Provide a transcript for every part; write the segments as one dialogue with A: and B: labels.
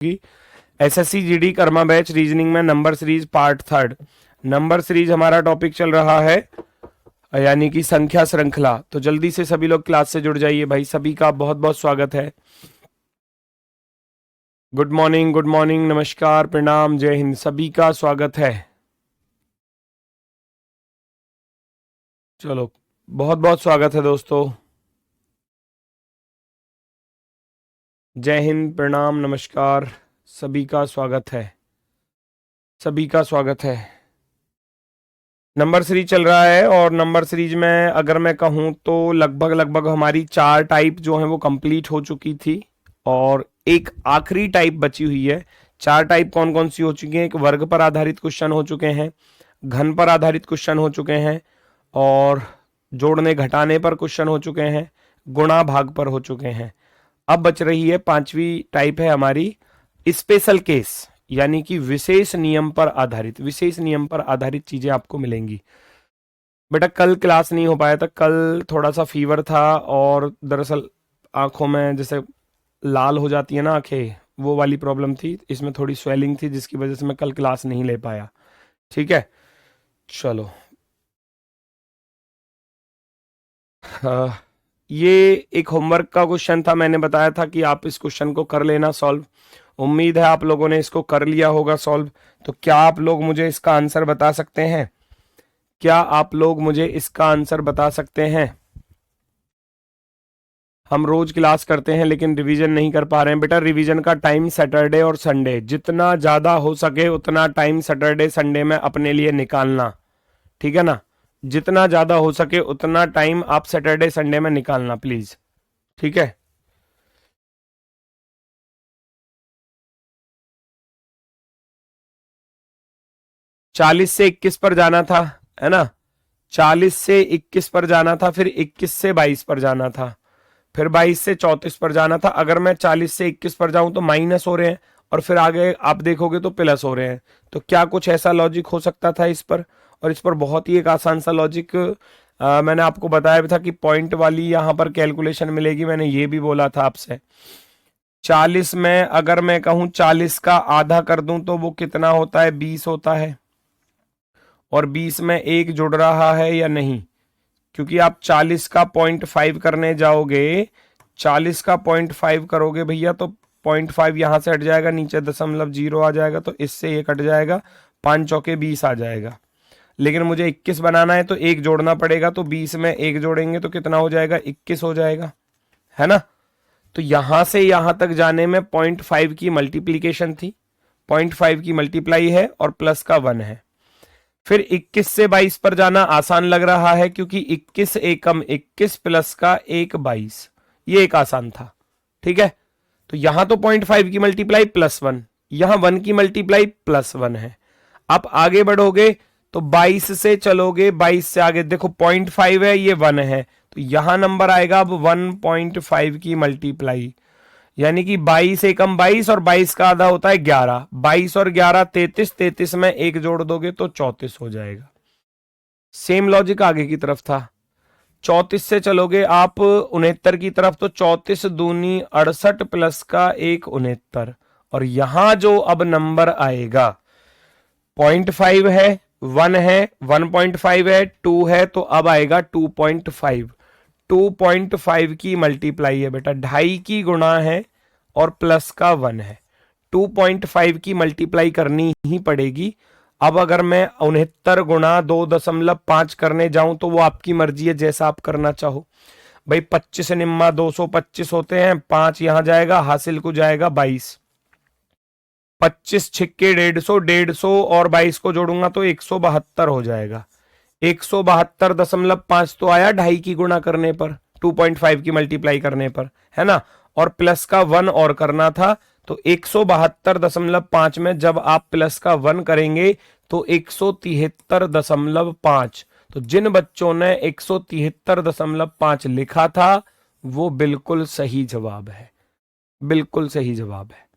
A: की SSC GD Karma batch reasoning में number series part third. Number series हमारा topic चल रहा है यानी कि संख्या श्रृंखला। तो जल्दी से सभी लोग क्लास से जुड़ जाइए भाई। सभी का बहुत बहुत स्वागत है। गुड मॉर्निंग, नमस्कार, प्रणाम, जय हिंद, सभी का स्वागत है। चलो, बहुत बहुत स्वागत है दोस्तों। जय हिंद, प्रणाम, नमस्कार, सभी का स्वागत है। सभी का स्वागत है। नंबर सीरीज चल रहा है और नंबर सीरीज में अगर मैं कहूं तो लगभग हमारी 4 टाइप जो है वो कंप्लीट हो चुकी थी और एक आखिरी टाइप बची हुई है। 4 टाइप कौन कौन सी हो चुकी हैं? एक वर्ग पर आधारित क्वेश्चन हो चुके हैं, घन पर आधारित क्वेश्चन हो चुके हैं और जोड़ने घटाने पर क्वेश्चन हो चुके हैं, गुणा भाग पर हो चुके हैं। अब बच रही है 5वीं टाइप है हमारी स्पेशल केस, यानी कि विशेष नियम पर आधारित। विशेष नियम पर आधारित चीजें आपको मिलेंगी। बेटा कल क्लास नहीं हो पाया था, कल थोड़ा सा फीवर था और दरअसल आंखों में जैसे लाल हो जाती है ना आंखें, वो वाली प्रॉब्लम थी। इसमें थोड़ी स्वेलिंग थी जिसकी वजह से मैं कल क्लास नहीं ले पाया। ठीक है, चलो। ये एक होमवर्क का क्वेश्चन था, मैंने बताया था कि आप इस क्वेश्चन को कर लेना सॉल्व। उम्मीद है आप लोगों ने इसको कर लिया होगा सॉल्व। तो क्या आप लोग मुझे इसका आंसर बता सकते हैं? क्या आप लोग मुझे इसका आंसर बता सकते हैं? हम रोज क्लास करते हैं लेकिन रिवीजन नहीं कर पा रहे हैं। बेटा रिवीजन का टाइम सैटरडे और संडे, जितना ज्यादा हो सके उतना टाइम सैटरडे संडे में अपने लिए निकालना। ठीक है ना? जितना ज्यादा हो सके उतना टाइम आप सैटरडे संडे में निकालना प्लीज। ठीक है। 40 से 21 पर जाना था, है ना? 40 से 21 पर जाना था, फिर 21 से 22 पर जाना था, फिर 22 से 34 पर जाना था। अगर मैं 40 से 21 पर जाऊं तो माइनस हो रहे हैं और फिर आगे आप देखोगे तो प्लस हो रहे हैं। तो क्या कुछ ऐसा लॉजिक हो सकता था इस पर? और इस पर बहुत ही एक आसान सा लॉजिक मैंने आपको बताया भी था कि पॉइंट वाली यहां पर कैलकुलेशन मिलेगी। मैंने ये भी बोला था आपसे। 40 में अगर मैं कहूं 40 का आधा कर दूं तो वो कितना होता है? 20 होता है। और 20 में एक जुड़ रहा है या नहीं? क्योंकि आप 40 का 0.5 करने जाओगे, 40 का 0.5 करोगे भैया तो 0.5 यहां से हट जाएगा, नीचे दशमलव जीरो आ जाएगा, तो इससे ये कट जाएगा, 5 चौके 20 आ जाएगा। लेकिन मुझे 21 बनाना है तो एक जोड़ना पड़ेगा, तो 20 में एक जोड़ेंगे तो कितना हो जाएगा? 21 हो जाएगा, है ना? तो यहां से यहां तक जाने में 0.5 की मल्टीप्लीकेशन थी, 0.5 की मल्टीप्लाई है और प्लस का 1 है। फिर 21 से 22 पर जाना आसान लग रहा है क्योंकि 21 एकम 21 प्लस का एक 22, ये एक आसान था। ठीक है, तो यहां तो 0.5 की मल्टीप्लाई प्लस 1, यहां 1 की मल्टीप्लाई प्लस 1 है। आप आगे बढ़ोगे तो 22 से चलोगे, 22 से आगे देखो 0.5 है, ये 1 है, तो यहां नंबर आएगा अब 1.5 की मल्टीप्लाई, यानी कि 22 एकम 22 और 22 का आधा होता है 11, 22 और 11 33, 33 में एक जोड़ दोगे तो 34 हो जाएगा। सेम लॉजिक आगे की तरफ था। 34 से चलोगे आप 69 की तरफ, तो 34 दूनी 68 प्लस का एक 69, और यहां जो अब नंबर आएगा 0.5 है, 1 है, 1.5 है, 2 है, तो अब आएगा 2.5। 2.5 की मल्टीप्लाई है बेटा, 2.5 की गुणा है और प्लस का 1 है। 2.5 की मल्टीप्लाई करनी ही पड़ेगी। अब अगर मैं 69 गुणा 2.5 करने जाऊं तो वो आपकी मर्जी है, जैसा आप करना चाहो भाई। 25 निम्मा 225 होते हैं, 5 यहां जाएगा, हासिल को जाएगा 22, 25 छिक्के 150, 150 और 22 को जोड़ूंगा तो 172 हो जाएगा। 172.5 तो आया 2.5 की गुणा करने पर, 2.5 की मल्टीप्लाई करने पर, है ना? और प्लस का 1 और करना था, तो 172.5 में जब आप प्लस का 1 करेंगे तो 173.5। तो जिन बच्चों ने 173.5 लिखा था वो बिल्कुल सही जवाब है, बिल्कुल सही जवाब है,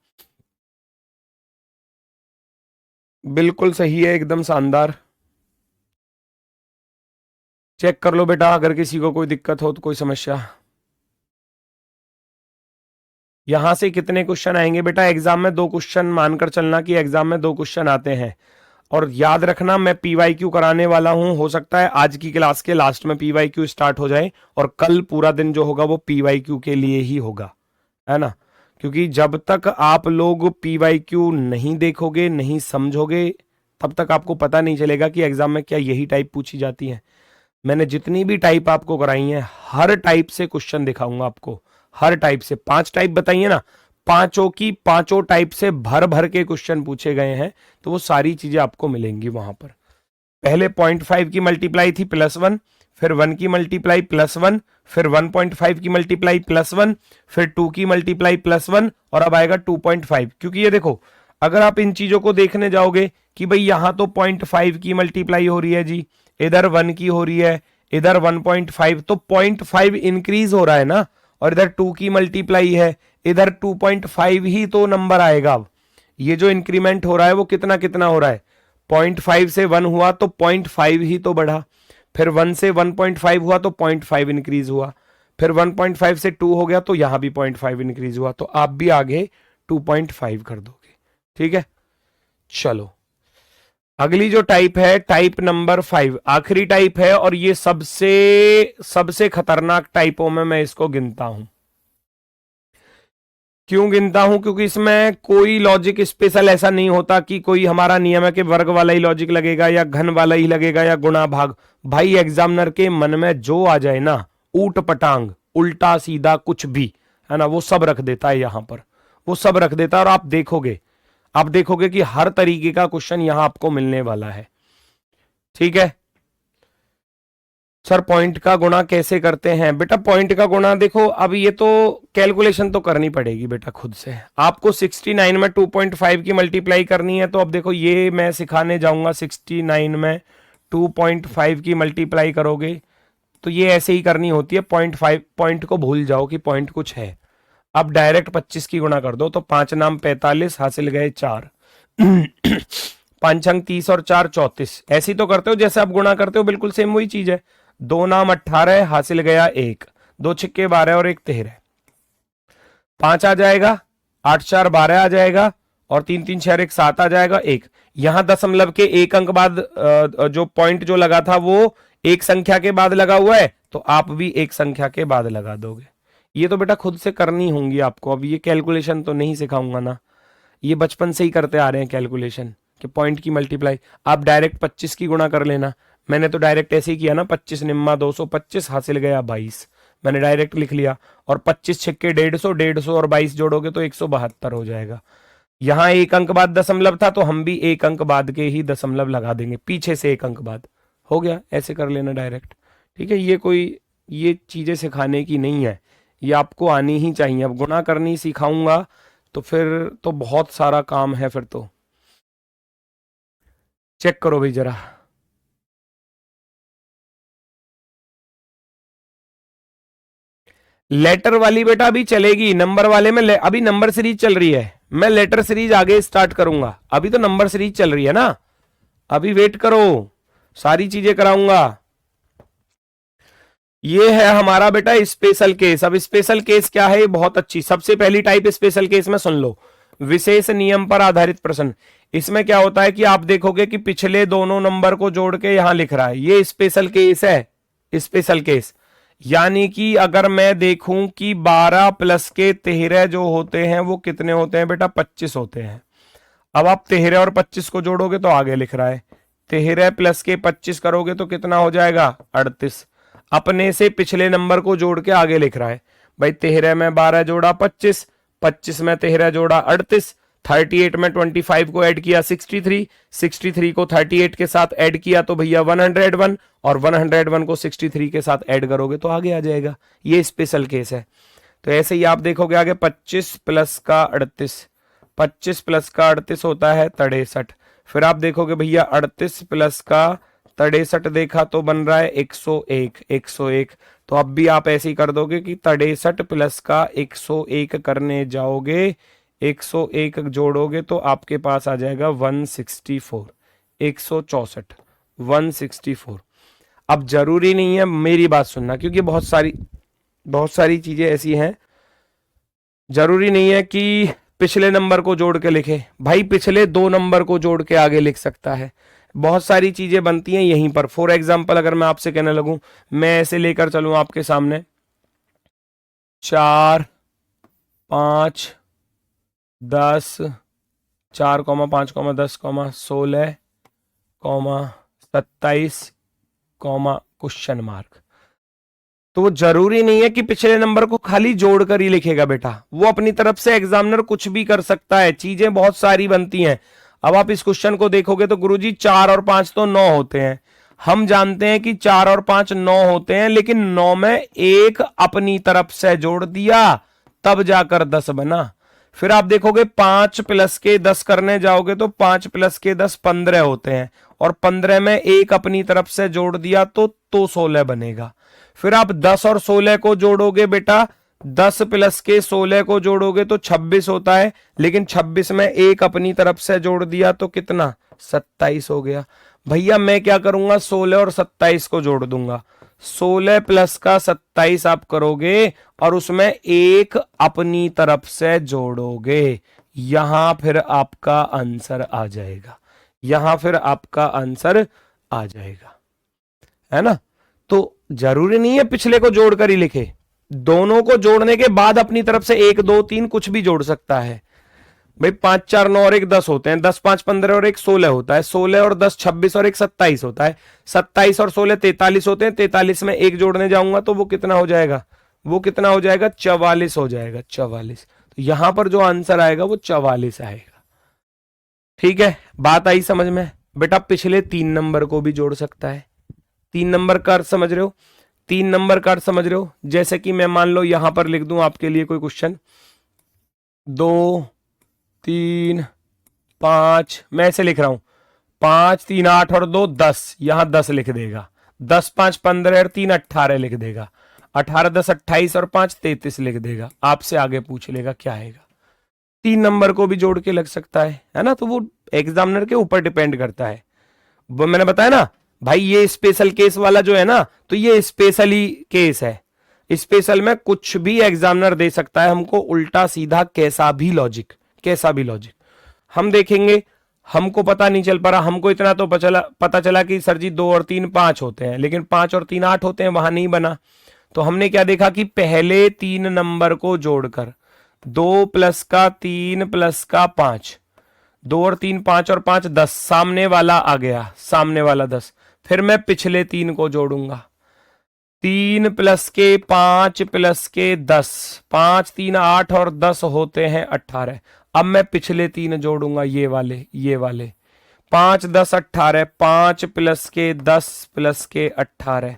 A: बिल्कुल सही है, एकदम शानदार। चेक कर लो बेटा, अगर किसी को कोई दिक्कत हो तो, कोई समस्या। यहां से कितने क्वेश्चन आएंगे बेटा एग्जाम में? 2 क्वेश्चन मानकर चलना कि एग्जाम में 2 क्वेश्चन आते हैं। और याद रखना मैं पीवाईक्यू कराने वाला हूं, हो सकता है आज की क्लास के लास्ट में पीवाईक्यू स्टार्ट हो जाए और कल पूरा दिन जो होगा वो पीवाईक्यू के लिए ही होगा, है ना। क्योंकि जब तक आप लोग पीवाईक्यू नहीं देखोगे, नहीं समझोगे, तब तक आपको पता नहीं चलेगा कि एग्जाम में क्या यही टाइप पूछी जाती है। मैंने जितनी भी टाइप आपको कराई है हर टाइप से क्वेश्चन दिखाऊंगा आपको, हर टाइप से। 5 टाइप बताइए ना, पांचों की पांचों टाइप से भर भर के क्वेश्चन पूछे गए हैं, तो वो सारी चीजें आपको मिलेंगी वहां पर। पहले 0.5 की मल्टीप्लाई थी +1, फिर 1 की मल्टीप्लाई +1, फिर 1.5 की मल्टीप्लाई +1, फिर 2 की मल्टीप्लाई +1 और अब आएगा 2.5। क्योंकि ये देखो अगर आप इन चीजों को देखने जाओगे कि भाई यहां तो 0.5 की मल्टीप्लाई हो रही है जी, इधर 1 की हो रही है, इधर 1.5, तो 0.5 इंक्रीज हो रहा है ना, और इधर 2 की मल्टीप्लाई है, इधर 2.5 ही तो नंबर आएगा। अब ये जो इंक्रीमेंट हो रहा है वो कितना कितना हो रहा है? 0.5 से 1 हुआ तो 0.5 ही तो बढ़ा, फिर 1 से 1.5 हुआ तो 0.5 इंक्रीज हुआ, फिर 1.5 से 2 हो गया तो यहां भी 0.5 इंक्रीज हुआ, तो आप भी आगे 2.5 कर दोगे। ठीक है, चलो अगली जो टाइप है टाइप नंबर 5, आखिरी टाइप है और ये सबसे सबसे खतरनाक टाइपों में मैं इसको गिनता हूं। क्यों गिनता हूं? क्योंकि इसमें कोई लॉजिक स्पेशल ऐसा नहीं होता कि कोई हमारा नियम है कि वर्ग वाला ही लॉजिक लगेगा या घन वाला ही लगेगा या गुणा भाग। भाई एग्जामिनर के मन में जो आ जाए ना, ऊट पटांग उल्टा सीधा कुछ भी, है ना, वो सब रख देता है यहां पर, वो सब रख देता है। और आप देखोगे कि हर तरीके का क्वेश्चन यहां आपको मिलने वाला है। ठीक है सर, पॉइंट का गुणा कैसे करते हैं? बेटा पॉइंट का गुणा देखो, अब ये तो कैलकुलेशन तो करनी पड़ेगी बेटा खुद से। आपको 69 में 2.5 की मल्टीप्लाई करनी है, तो अब देखो ये मैं सिखाने जाऊंगा। 69 में 2.5 की मल्टीप्लाई करोगे तो ये ऐसे ही करनी होती है। 0.5 पॉइंट को भूल जाओ कि पॉइंट कुछ है। अब डायरेक्ट 25 की गुणा कर दो, तो 5 नाम 45, हासिल गए 4 5 अंक 30 और 4 34। ऐसी तो करते हो जैसे आप गुणा करते हो, बिल्कुल सेम वही चीज है। 2 नाम 18, हासिल गया 1, 2 छिक्के 12 और 1 13, 5 आ जाएगा, 8 4 12 आ जाएगा और 3 3 6 1 7 आ जाएगा 1। यहां दशमलव के 1 अंक बाद जो पॉइंट जो लगा था वो एक संख्या के बाद लगा हुआ है, तो आप भी एक संख्या के बाद लगा दोगे। ये तो बेटा खुद से करनी होंगी आपको। अब ये कैलकुलेशन तो नहीं सिखाऊंगा ना, ये बचपन से ही करते आ रहे हैं कैलकुलेशन कि पॉइंट की मल्टीप्लाई। आप डायरेक्ट 25 की गुणा कर लेना। मैंने तो डायरेक्ट ऐसे ही किया ना, 25 निम्मा 225, हासिल गया 22, मैंने डायरेक्ट लिख लिया। और 25 छिक्के 150, 150 और 22 जोड़ोगे तो 172 हो जाएगा। यहां एक अंक बाद दशमलव था, तो हम भी एक अंक बाद के ही दशमलव लगा देंगे, पीछे से एक अंक बाद। हो गया, ऐसे कर लेना डायरेक्ट। ठीक है, ये चीजें सिखाने की नहीं है, ये आपको आनी ही चाहिए। अब गुणा करनी सिखाऊंगा तो फिर तो बहुत सारा काम है फिर तो। चेक करो भाई जरा, लेटर वाली बेटा अभी चलेगी, नंबर वाले में अभी नंबर सीरीज चल रही है। मैं लेटर सीरीज आगे स्टार्ट करूंगा, अभी तो नंबर सीरीज चल रही है ना। अभी वेट करो, सारी चीजें कराऊंगा। ये है हमारा बेटा स्पेशल केस। अब स्पेशल केस क्या है? बहुत अच्छी, सबसे पहली टाइप स्पेशल केस में सुन लो, विशेष नियम पर आधारित प्रश्न। इसमें क्या होता है कि आप देखोगे कि पिछले दोनों नंबर को जोड़ के यहां लिख रहा है, ये स्पेशल केस है। स्पेशल केस यानी कि अगर मैं देखूं कि 12 प्लस के 13 जो होते हैं वो कितने होते हैं बेटा? 25 होते हैं। अब आप 13 और 25 को जोड़ोगे तो आगे लिख रहा है 13 प्लस के 25 करोगे तो कितना हो जाएगा? 38। अपने से पिछले नंबर को जोड़ के आगे लिख रहा है भाई 13 में 12 जोड़ा 25, 25 में 13 जोड़ा 38, 38 में 25 को ऐड किया 63, 63 को 38 के साथ ऐड किया तो भैया 101, और 101 को 63 के साथ ऐड करोगे तो आगे आ जाएगा। ये स्पेशल केस है। तो ऐसे ही आप देखोगे आगे 25 प्लस का 38, 25 प्लस का 38 होता है 63। फिर आप देखोगे भैया 38 प्लस का 63 देखा तो बन रहा है 101, 101। तो अब भी आप ऐसे ही कर दोगे कि 63 प्लस का 101 करने जाओगे, 101 जोड़ोगे तो आपके पास आ जाएगा 164, 164, 164। अब जरूरी नहीं है, मेरी बात सुनना, क्योंकि बहुत सारी चीजें ऐसी हैं जरूरी नहीं है कि पिछले नंबर को जोड़ के लिखे, भाई पिछले 2 नंबर को जोड़ के आगे लिख सकता है। बहुत सारी चीजें बनती हैं यहीं पर। फॉर एग्जाम्पल अगर मैं आपसे कहने लगूं, मैं ऐसे लेकर चलूं आपके सामने 4, 5, 10, 4, 5, 10, 16, 27, क्वेश्चन मार्क। तो वो जरूरी नहीं है कि पिछले नंबर को खाली जोड़कर ही लिखेगा बेटा, वो अपनी तरफ से एग्जामिनर कुछ भी कर सकता है, चीजें बहुत सारी बनती हैं। अब आप इस क्वेश्चन को देखोगे तो गुरुजी 4 और 5 तो 9 होते हैं, हम जानते हैं कि 4 और 5 9 होते हैं, लेकिन 9 में एक अपनी तरफ से जोड़ दिया तब जाकर 10 बना। फिर आप देखोगे 5 प्लस के 10 करने जाओगे तो 5 प्लस के 10 15 होते हैं, और 15 में एक अपनी तरफ से जोड़ दिया तो 16 बनेगा। फिर आप 10 और 16 को जोड़ोगे बेटा, 10 प्लस के 16 को जोड़ोगे तो 26 होता है, लेकिन 26 में एक अपनी तरफ से जोड़ दिया तो कितना, 27 हो गया। भैया मैं क्या करूंगा, 16 और 27 को जोड़ दूंगा, 16 प्लस का 27 आप करोगे और उसमें एक अपनी तरफ से जोड़ोगे, यहां फिर आपका आंसर आ जाएगा, यहां फिर आपका आंसर आ जाएगा, है ना। तो जरूरी नहीं है पिछले को जोड़कर ही लिखे, दोनों को जोड़ने के बाद अपनी तरफ से 1 2 3 कुछ भी जोड़ सकता है। भाई 5 4 9 और 1 10 होते हैं, 10 5 15 और 1 16 होता है, 16 और 10 26 और 1 27 होता है, 27 और 16 43 होते हैं, 43 में 1 जोड़ने जाऊंगा तो वो कितना हो जाएगा, वो कितना हो जाएगा, 44 हो जाएगा, 44। तो यहां पर जो आंसर आएगा वो 44 आएगा। ठीक है, बात आई समझ में। बेटा पिछले 3 नंबर को भी जोड़ सकता है, 3 नंबर का अर्थ समझ रहे हो, 3 नंबर का अर्थ समझ रहे हो। जैसे कि मैं मान लो यहां पर लिख दूं आपके लिए कोई क्वेश्चन, 2 3 5, मैं ऐसे लिख रहा हूं, 5 3 8 और 2 10, यहां 10 लिख देगा, 10 5 15 और 3 18 लिख देगा, 18 10 28 और 5 33 लिख देगा। आपसे आगे पूछ लेगा क्या आएगा। 3 नंबर को भी जोड़ के लग सकता है ना। तो वो एग्जामिनर के ऊपर डिपेंड करता है। वो मैंने बताया ना भाई, ये स्पेशल केस वाला जो है ना, तो ये स्पेशली केस है। स्पेशल में कुछ भी एग्जामिनर दे सकता है हमको, उल्टा सीधा कैसा भी लॉजिक, कैसा भी लॉजिक हम देखेंगे। हमको पता नहीं चल पा रहा, हमको इतना तो पता चला कि सर जी 2 और 3 5 होते हैं, लेकिन 5 और 3 8 होते हैं, वहां नहीं बना। तो हमने क्या देखा कि पहले 3 नंबर को जोड़कर 2 प्लस का 3 प्लस का 5, 2 और 3 5 और 5 10, सामने वाला आ गया, सामने वाला 10। फिर मैं पिछले 3 को जोड़ूंगा, 3 प्लस के 5 प्लस के 10, 5 3 8 और 10 होते हैं 18। अब मैं पिछले 3 जोड़ूंगा, ये वाले 5 10 18, 5 प्लस के 10 प्लस के 18,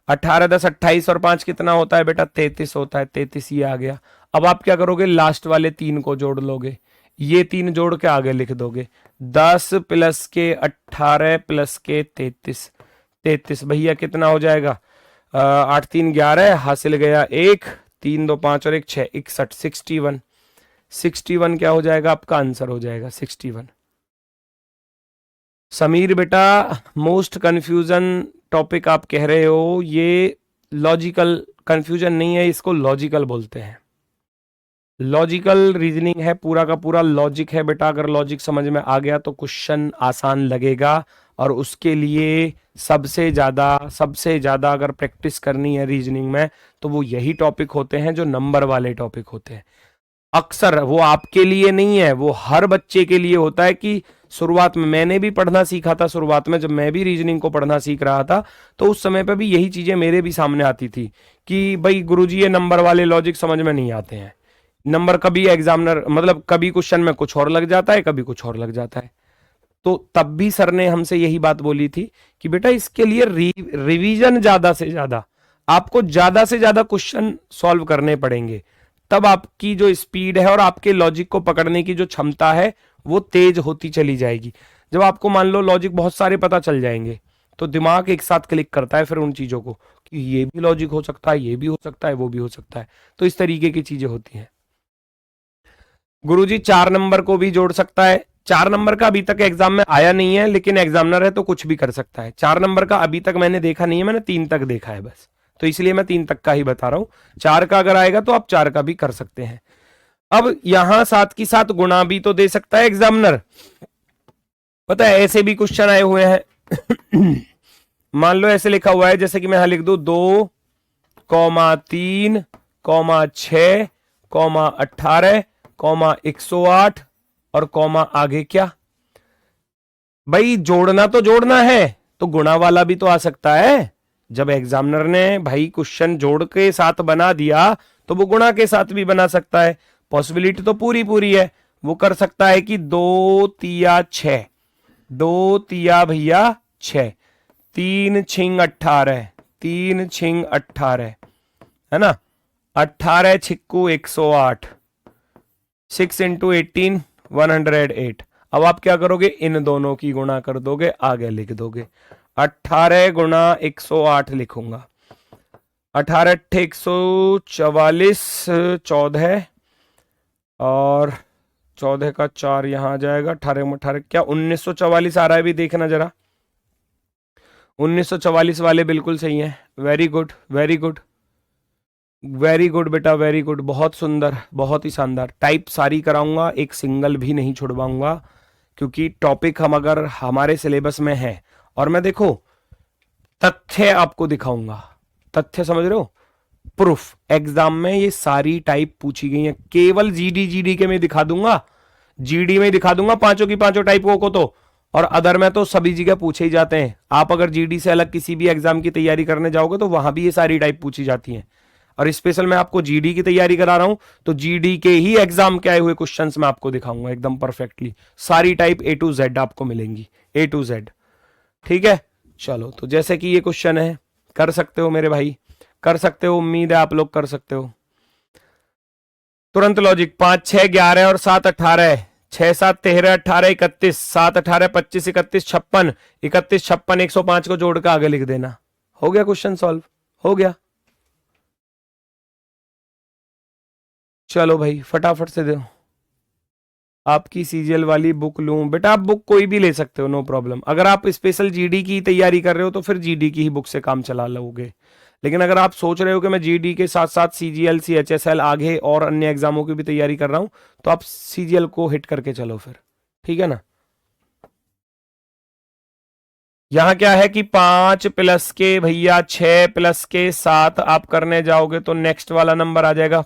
A: 18 10 28 और 5 कितना होता है बेटा, 33 होता है, 33 ये आ गया। अब आप क्या करोगे, लास्ट वाले 3 को जोड़ लोगे, ये 3 जोड़ के आगे लिख दोगे, 10 प्लस के 18 प्लस के 33, 33 भैया कितना हो जाएगा, 8 3 11, हासिल गया 1, 3 2 5 और 1 6, 61, 61, 61 क्या हो जाएगा, आपका आंसर हो जाएगा 61। समीर बेटा मोस्ट कंफ्यूजन टॉपिक आप कह रहे हो, ये लॉजिकल कंफ्यूजन नहीं है, इसको लॉजिकल बोलते हैं। लॉजिकल रीजनिंग है, पूरा का पूरा लॉजिक है बेटा। अगर लॉजिक समझ में आ गया तो क्वेश्चन आसान लगेगा, और उसके लिए सबसे ज्यादा अगर प्रैक्टिस करनी है रीजनिंग में तो वो यही टॉपिक होते हैं जो नंबर वाले टॉपिक होते हैं। अक्सर वो आपके लिए नहीं है, वो हर बच्चे के लिए होता है। कि शुरुआत में मैंने भी पढ़ना सीखा था, शुरुआत में जब मैं भी रीजनिंग को पढ़ना सीख रहा था तो उस समय पे भी यही चीजें मेरे भी सामने आती थी कि भाई गुरुजी ये नंबर वाले लॉजिक समझ में नहीं आते हैं। नंबर कभी एग्जामिनर मतलब कभी क्वेश्चन में कुछ और लग जाता है, कभी कुछ और लग जाता है। तो तब भी सर ने हमसे यही बात बोली थी कि बेटा इसके लिए रिवीजन ज्यादा से ज्यादा, आपको ज्यादा से ज्यादा क्वेश्चन सॉल्व करने पड़ेंगे, तब आपकी जो स्पीड है और आपके लॉजिक को पकड़ने की जो क्षमता है वो तेज होती चली जाएगी। जब आपको मान लो लॉजिक बहुत सारे पता चल जाएंगे तो दिमाग एक साथ क्लिक करता है फिर उन चीजों को कि ये भी लॉजिक हो सकता है, ये भी हो सकता है, वो भी हो सकता है। तो इस तरीके की चीजें होती हैं। गुरुजी 4 नंबर को भी जोड़ सकता है। 4 नंबर का अभी तक एग्जाम में आया नहीं है, लेकिन एग्जामिनर है तो कुछ भी कर सकता है। 4 नंबर का अभी तक मैंने देखा नहीं है, मैंने 3 तक देखा है बस, तो इसलिए मैं 3 तक का ही बता रहा हूं। 4 का अगर आएगा तो आप 4 का भी कर सकते हैं। अब यहां साथ की साथ गुणा भी तो दे सकता है एग्जामिनर, पता है ऐसे भी क्वेश्चन आए हुए हैं। मान लो ऐसे लिखा हुआ है, जैसे कि मैं यहां लिख दूं 2,3, 6, 18, 108 और कॉमा आगे क्या। भाई जोड़ना तो जोड़ना है, तो गुणा वाला भी तो आ सकता है। जब एग्जामिनर ने भाई क्वेश्चन जोड़ के साथ बना दिया तो वो गुणा के साथ भी बना सकता है। पॉसिबिलिटी तो पूरी पूरी है। वो कर सकता है कि 2 तिया 6, 2 तिया भैया 6, 3 छिंग 18, 3 छिंग 18, है ना, 18 छिक्कू 108, 6 × 18 108। अब आप क्या करोगे, इन दोनों की गुणा कर दोगे, आगे लिख दोगे 18 गुणा 108 लिखूंगा। 18 अट्ठे 144, 14 और 14 का 4 यहां आ जाएगा, 18 18 क्या 1944 आ रहा है, भी देखना जरा। 1944 वाले बिल्कुल सही है। Very good very good very good बेटा, वेरी गुड, बहुत सुंदर, बहुत ही शानदार। टाइप सारी कराऊंगा, एक सिंगल भी नहीं छुड़वाऊंगा, क्योंकि टॉपिक हम अगर हमारे सिलेबस में है। और मैं देखो तथ्य आपको दिखाऊंगा, तथ्य समझ रहे हो, प्रूफ। एग्जाम में ये सारी टाइप पूछी गई है, केवल जीडी के में दिखा दूंगा, जीडी में दिखा दूंगा पांचों की पांचों टाइपों को तो, और अदर में तो सभी जगह पूछे ही जाते हैं। आप अगर जीडी से अलग किसी भी एग्जाम की तैयारी करने जाओगे तो वहां भी ये सारी टाइप पूछी जाती हैं। और स्पेशल मैं आपको जीडी की तैयारी करा रहा हूं, तो जीडी के ही एग्जाम के आए हुए क्वेश्चंस मैं आपको दिखाऊंगा एकदम परफेक्टली। सारी टाइप A to Z आपको मिलेंगी, A to Z। ठीक है, चलो, तो जैसे कि ये क्वेश्चन है, कर सकते हो मेरे भाई, कर सकते हो, उम्मीद है आप लोग कर सकते हो। तुरंत लॉजिक, 5 6 11 और 7 18, 6 7 13 18 31, 7 18 25 31 56, 31 56 105 को जोड़ कर आगे लिख देना। हो गया क्वेश्चन सॉल्व, हो गया। चलो भाई फटाफट से दो। आपकी सीजीएल वाली बुक लूं बेटा? आप बुक कोई भी ले सकते हो, नो प्रॉब्लम। अगर आप स्पेशल जीडी की तैयारी कर रहे हो तो फिर जीडी की ही बुक से काम चला लोगे। लेकिन अगर आप सोच रहे हो कि मैं जीडी के साथ साथ सीजीएल सीएचएसएल आगे और अन्य एग्जामों की भी तैयारी कर रहा हूं, तो आप सीजीएल को हिट करके चलो फिर, ठीक है ना। यहां क्या है कि 5 प्लस के भैया 6 प्लस के 7 आप करने जाओगे तो नेक्स्ट वाला नंबर आ जाएगा,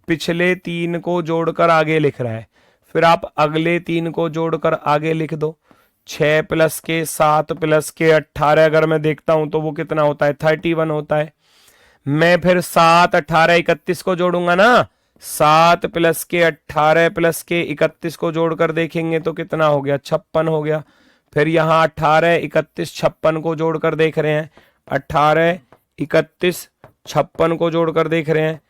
A: पिछले 3 को जोड़कर आगे लिख रहा है, फिर आप अगले 3 को जोड़कर आगे लिख दो। 6 प्लस के 7 प्लस के 18 अगर मैं देखता हूं तो वो कितना होता है, 31 होता है। मैं फिर 7 18 31 को जोड़ूंगा ना, 7 प्लस के 18 प्लस के 31 को जोड़कर देखेंगे तो कितना हो गया, 56 हो गया। फिर यहां 18 31 56 को जोड़कर देख रहे हैं, 18 31 56 को जोड़कर देख रहे हैं,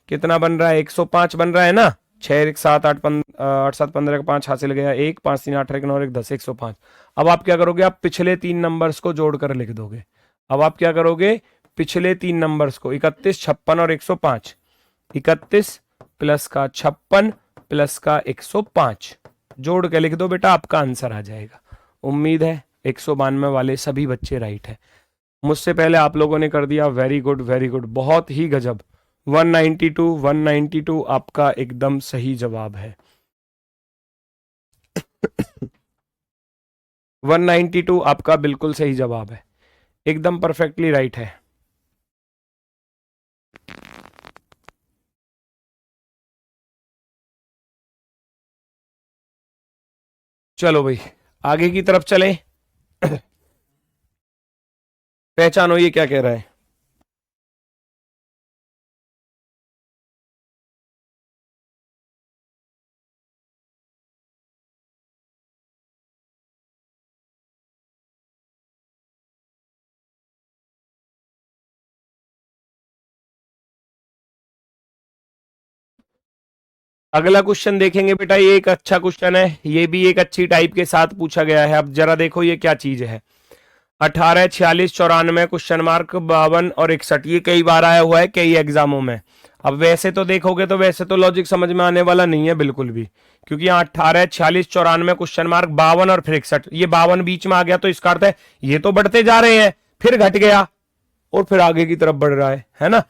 A: कितना बन रहा है, 105 बन रहा है ना। 6 1 7 8 8 7 15 का 5 हासिल गया, 1 5 3 8 1 9 1 10 105। अब आप क्या करोगे, आप पिछले 3 नंबर्स को जोड़कर लिख दोगे। अब आप क्या करोगे, पिछले 3 नंबर्स को 31 56 और 105, 31 प्लस का 56 प्लस का 105 जोड़ के लिख दो बेटा, आपका आंसर आ जाएगा। उम्मीद है 192 वाले सभी बच्चे राइट है। मुझसे पहले आप लोगों ने कर दिया, वेरी गुड वेरी गुड, बहुत ही गजब। 192 आपका एकदम सही जवाब है। 192 आपका बिल्कुल सही जवाब है, एकदम परफेक्टली राइट है। चलो भाई आगे की तरफ चलें। पहचानो ये क्या कह रहा है। अगला क्वेश्चन देखेंगे बेटा, ये एक अच्छा क्वेश्चन है, ये भी एक अच्छी टाइप के साथ पूछा गया है। अब जरा देखो ये क्या चीज है। 18 46 94 क्वेश्चन मार्क 52 और 61, ये कई बार आया हुआ है कई एग्जामों में। अब वैसे तो देखोगे तो वैसे तो लॉजिक समझ में आने वाला नहीं है बिल्कुल भी, क्योंकि यहाँ 18 46 94 क्वेश्चन मार्क 52 और फिर 61, ये 52 बीच में आ गया तो इसका अर्थ है ये तो बढ़ते जा रहे हैं, फिर घट गया और फिर आगे की तरफ बढ़ रहा है ना।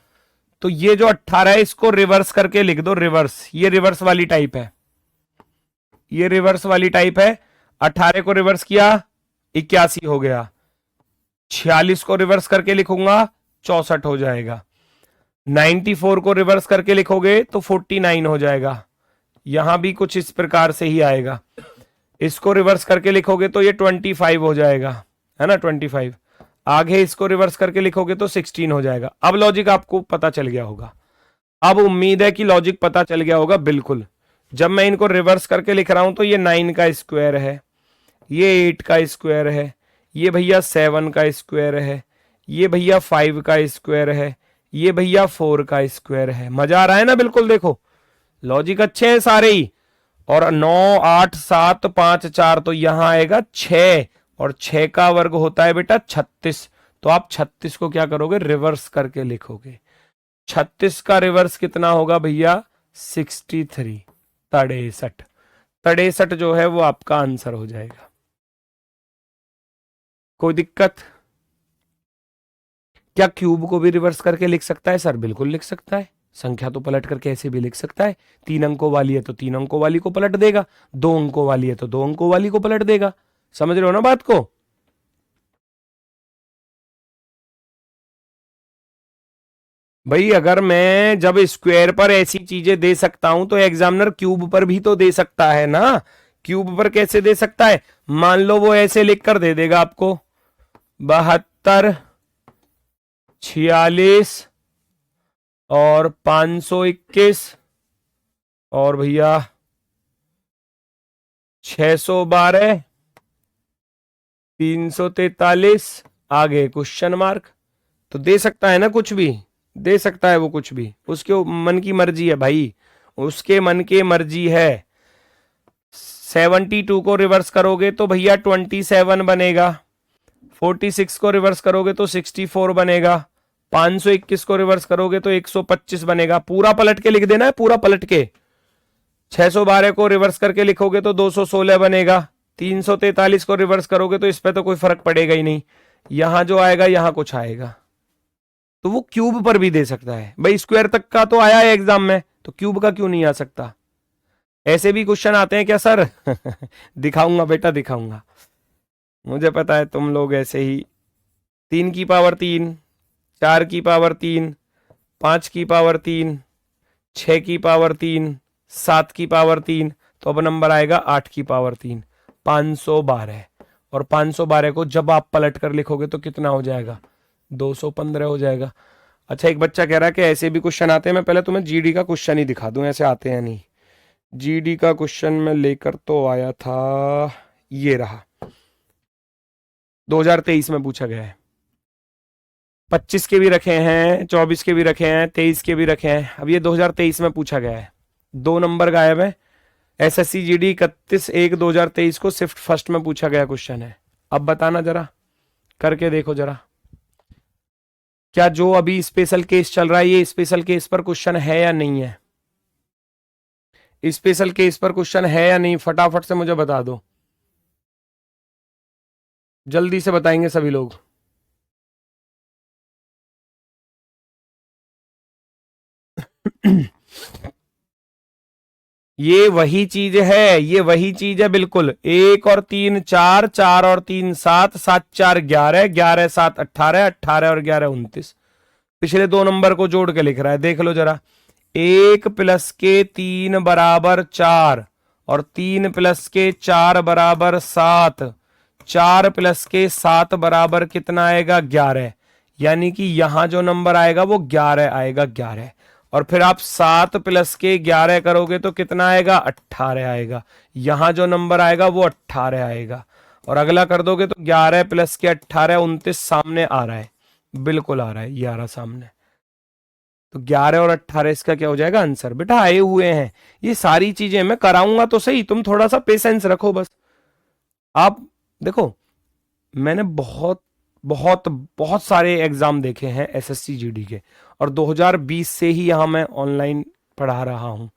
A: तो ये जो 18 है इसको रिवर्स करके लिख दो, रिवर्स, ये रिवर्स वाली टाइप है, ये रिवर्स वाली टाइप है। 18 को रिवर्स किया 81 हो गया, 46 को रिवर्स करके लिखूंगा 64 हो जाएगा, 94 को रिवर्स करके लिखोगे तो 49 हो जाएगा, यहां भी कुछ इस प्रकार से ही आएगा। इसको रिवर्स करके लिखोगे तो ये 25 हो जाएगा, है ना, 25। आगे इसको रिवर्स करके लिखोगे तो 16 हो जाएगा। अब लॉजिक आपको पता चल गया होगा, अब उम्मीद है कि लॉजिक पता चल गया होगा बिल्कुल। जब मैं इनको रिवर्स करके लिख रहा हूं तो ये 9 का स्क्वायर है, ये 8 का स्क्वायर है, ये भैया 7 का स्क्वायर है, ये भैया 5 का स्क्वायर है, ये भैया 4 का स्क्वायर है। मजा आ रहा है ना, बिल्कुल देखो लॉजिक अच्छे हैं सारे ही। और 9 8 7 5 4 तो यहां आएगा 6, और 6 का वर्ग होता है बेटा 36। तो आप 36 को क्या करोगे, रिवर्स करके लिखोगे। 36 का रिवर्स कितना होगा भैया, 63, 63। 63 जो है वो आपका आंसर हो जाएगा। कोई दिक्कत? क्या क्यूब को भी रिवर्स करके लिख सकता है सर? बिल्कुल लिख सकता है, संख्या तो पलट करके ऐसे भी लिख सकता है। 3 अंकों वाली है तो 3 अंकों वाली को पलट देगा, 2 अंकों वाली है तो 2 अंकों वाली को पलट देगा। समझ रहे हो ना बात को? भाई अगर मैं जब स्क्वायर पर ऐसी चीजें दे सकता हूं तो एग्जामिनर क्यूब पर भी तो दे सकता है ना। क्यूब पर कैसे दे सकता है? मान लो वो ऐसे लिख कर दे देगा आपको 72 46 और 521 और भैया 612 343 आगे क्वेश्चन मार्क। तो दे सकता है ना, कुछ भी दे सकता है वो, कुछ भी उसके मन की मर्जी है भाई, उसके मन की मर्जी है। 72 को रिवर्स करोगे तो भैया 27 बनेगा, 46 को रिवर्स करोगे तो 64 बनेगा, 521 को रिवर्स करोगे तो 125 बनेगा। पूरा पलट के लिख देना है, पूरा पलट के। 612 को रिवर्स करके लिखोगे तो 216 बनेगा, 343 को रिवर्स करोगे तो इस पे तो कोई फर्क पड़ेगा ही नहीं, यहां जो आएगा यहां कुछ आएगा। तो वो क्यूब पर भी दे सकता है भाई, स्क्वायर तक का तो आया है एग्जाम में, तो क्यूब का क्यों नहीं आ सकता? ऐसे भी क्वेश्चन आते हैं क्या सर? दिखाऊंगा बेटा, दिखाऊंगा, मुझे पता है तुम लोग ऐसे ही 3 की पावर 3, 4 की पावर 3, 5 की पावर 3, 6 की पावर 3, 7 की पावर 3, तो अब नंबर आएगा 8 की पावर 3, 512। और 512 को जब आप पलट कर लिखोगे तो कितना हो जाएगा, 215 हो जाएगा। अच्छा, एक बच्चा कह रहा है कि ऐसे भी क्वेश्चन आते हैं। मैं पहले तुम्हें जीडी का क्वेश्चन ही दिखा दूं, ऐसे आते हैं नहीं। जीडी का क्वेश्चन में लेकर तो आया था, ये रहा, 2023 में पूछा गया है। 25 के भी रखे हैं, 24 के भी रखे हैं, 23 के भी रखे हैं। अब ये 2023 में पूछा गया है, 2 नंबर गायब है। एसएससी जीडी 31/1/2023 को शिफ्ट फर्स्ट में पूछा गया क्वेश्चन है। अब बताना जरा, करके देखो जरा, क्या जो अभी स्पेशल केस चल रहा है ये स्पेशल केस पर क्वेश्चन है या नहीं है? स्पेशल केस पर क्वेश्चन है या नहीं, फटाफट से मुझे बता दो, जल्दी से बताएंगे सभी लोग। ये वही चीज है, ये वही चीज है बिल्कुल। 1 और 3 4, 4 और 3 7, 7 4 11, 11 7 18, 18 और 11 29। पिछले 2 नंबर को जोड़ के लिख रहा है, देख लो जरा। 1 प्लस के 3 बराबर 4, और 3 प्लस के 4 बराबर 7, 4 प्लस के 7 बराबर कितना आएगा, 11। यानी कि यहां जो नंबर आएगा वो 11 आएगा, 11। और फिर आप 7 प्लस के 11 करोगे तो कितना आएगा, 18 आएगा। यहां जो नंबर आएगा वो 18 आएगा। और अगला कर दोगे तो 11 प्लस के 18 29 सामने आ रहा है, बिल्कुल आ रहा है, ये आ रहा सामने। तो 11 और 18 इसका क्या हो जाएगा आंसर। बेटा आए हुए हैं ये सारी चीजें, मैं कराऊंगा तो सही, तुम थोड़ा सा पेशेंस रखो बस। आप देखो, मैंने बहुत बहुत बहुत सारे एग्जाम देखे हैं एसएससी जीडी के, और 2020 से ही यहां मैं ऑनलाइन पढ़ा रहा हूं,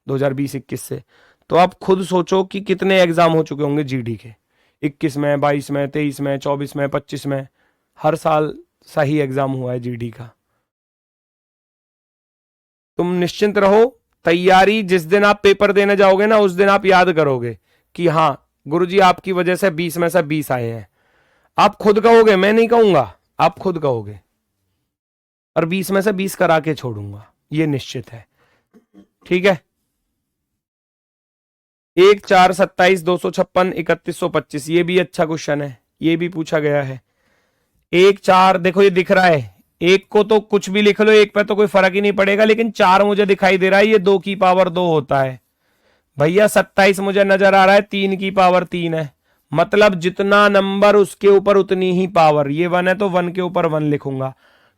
A: 2020-21 से। तो आप खुद सोचो कि कितने एग्जाम हो चुके होंगे जीडी के, 21 में, 22 में, 23 में, 24 में, 25 में। हर साल सही एग्जाम हुआ है जीडी का। तुम निश्चिंत रहो, तैयारी जिस दिन आप पेपर देने जाओगे ना उस दिन आप याद करोगे कि हाँ गुरुजी आपकी वजह से 20 में से 20 आए हैं। आप खुद कहोगे, मैं नहीं कहूंगा, आप खुद कहोगे, और 20 में से 20 करा के छोड़ूंगा, ये निश्चित है। ठीक है, 1 4 27 256 3125, ये भी अच्छा क्वेश्चन है, ये भी पूछा गया है। 1 4 देखो ये दिख रहा है, एक को तो कुछ भी लिख लो, एक पे तो कोई फर्क ही नहीं पड़ेगा, लेकिन 4 मुझे दिखाई दे रहा है, ये 2 की पावर 2 होता है। भैया 27 मुझे नजर आ रहा है 3 की पावर 3 है, मतलब जितना नंबर उसके ऊपर उतनी ही पावर। ये 1 है तो 1 के ऊपर 1 लिखूंगा,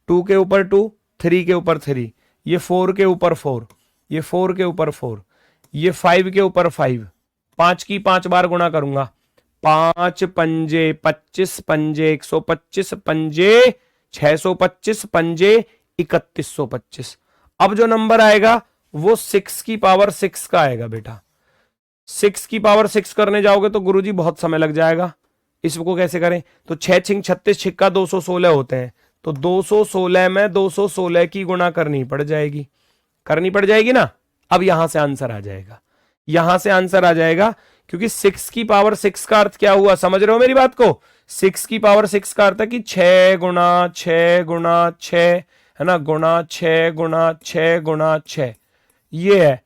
A: 2 के ऊपर 2, 3 के ऊपर 3, ये 4 के ऊपर 4, ये 4 के ऊपर 4, ये 5 के ऊपर 5, 5 की 5 बार गुणा करूंगा, 5 पंजे 25 पंजे 125 पंजे 625 पंजे 3125। अब जो नंबर आएगा वो 6 की पावर 6 का आएगा बेटा। 6 की पावर 6 करने जाओगे तो गुरुजी बहुत समय लग जाएगा। इसको कैसे करें? तो 6 छिंग 36 छिक्का 216 होते हैं, तो 216 में 216 की गुणा करनी पड़ जाएगी ना। अब यहां से आंसर आ जाएगा, यहां से आंसर आ जाएगा, क्योंकि 6 की पावर 6 का अर्थ क्या हुआ, समझ रहे हो मेरी बात को? 6 की पावर 6 का अर्थ है कि 6 गुणा 6 गुणा 6, है ना, गुणा 6 गुणा 6 गुणा 6, ये है।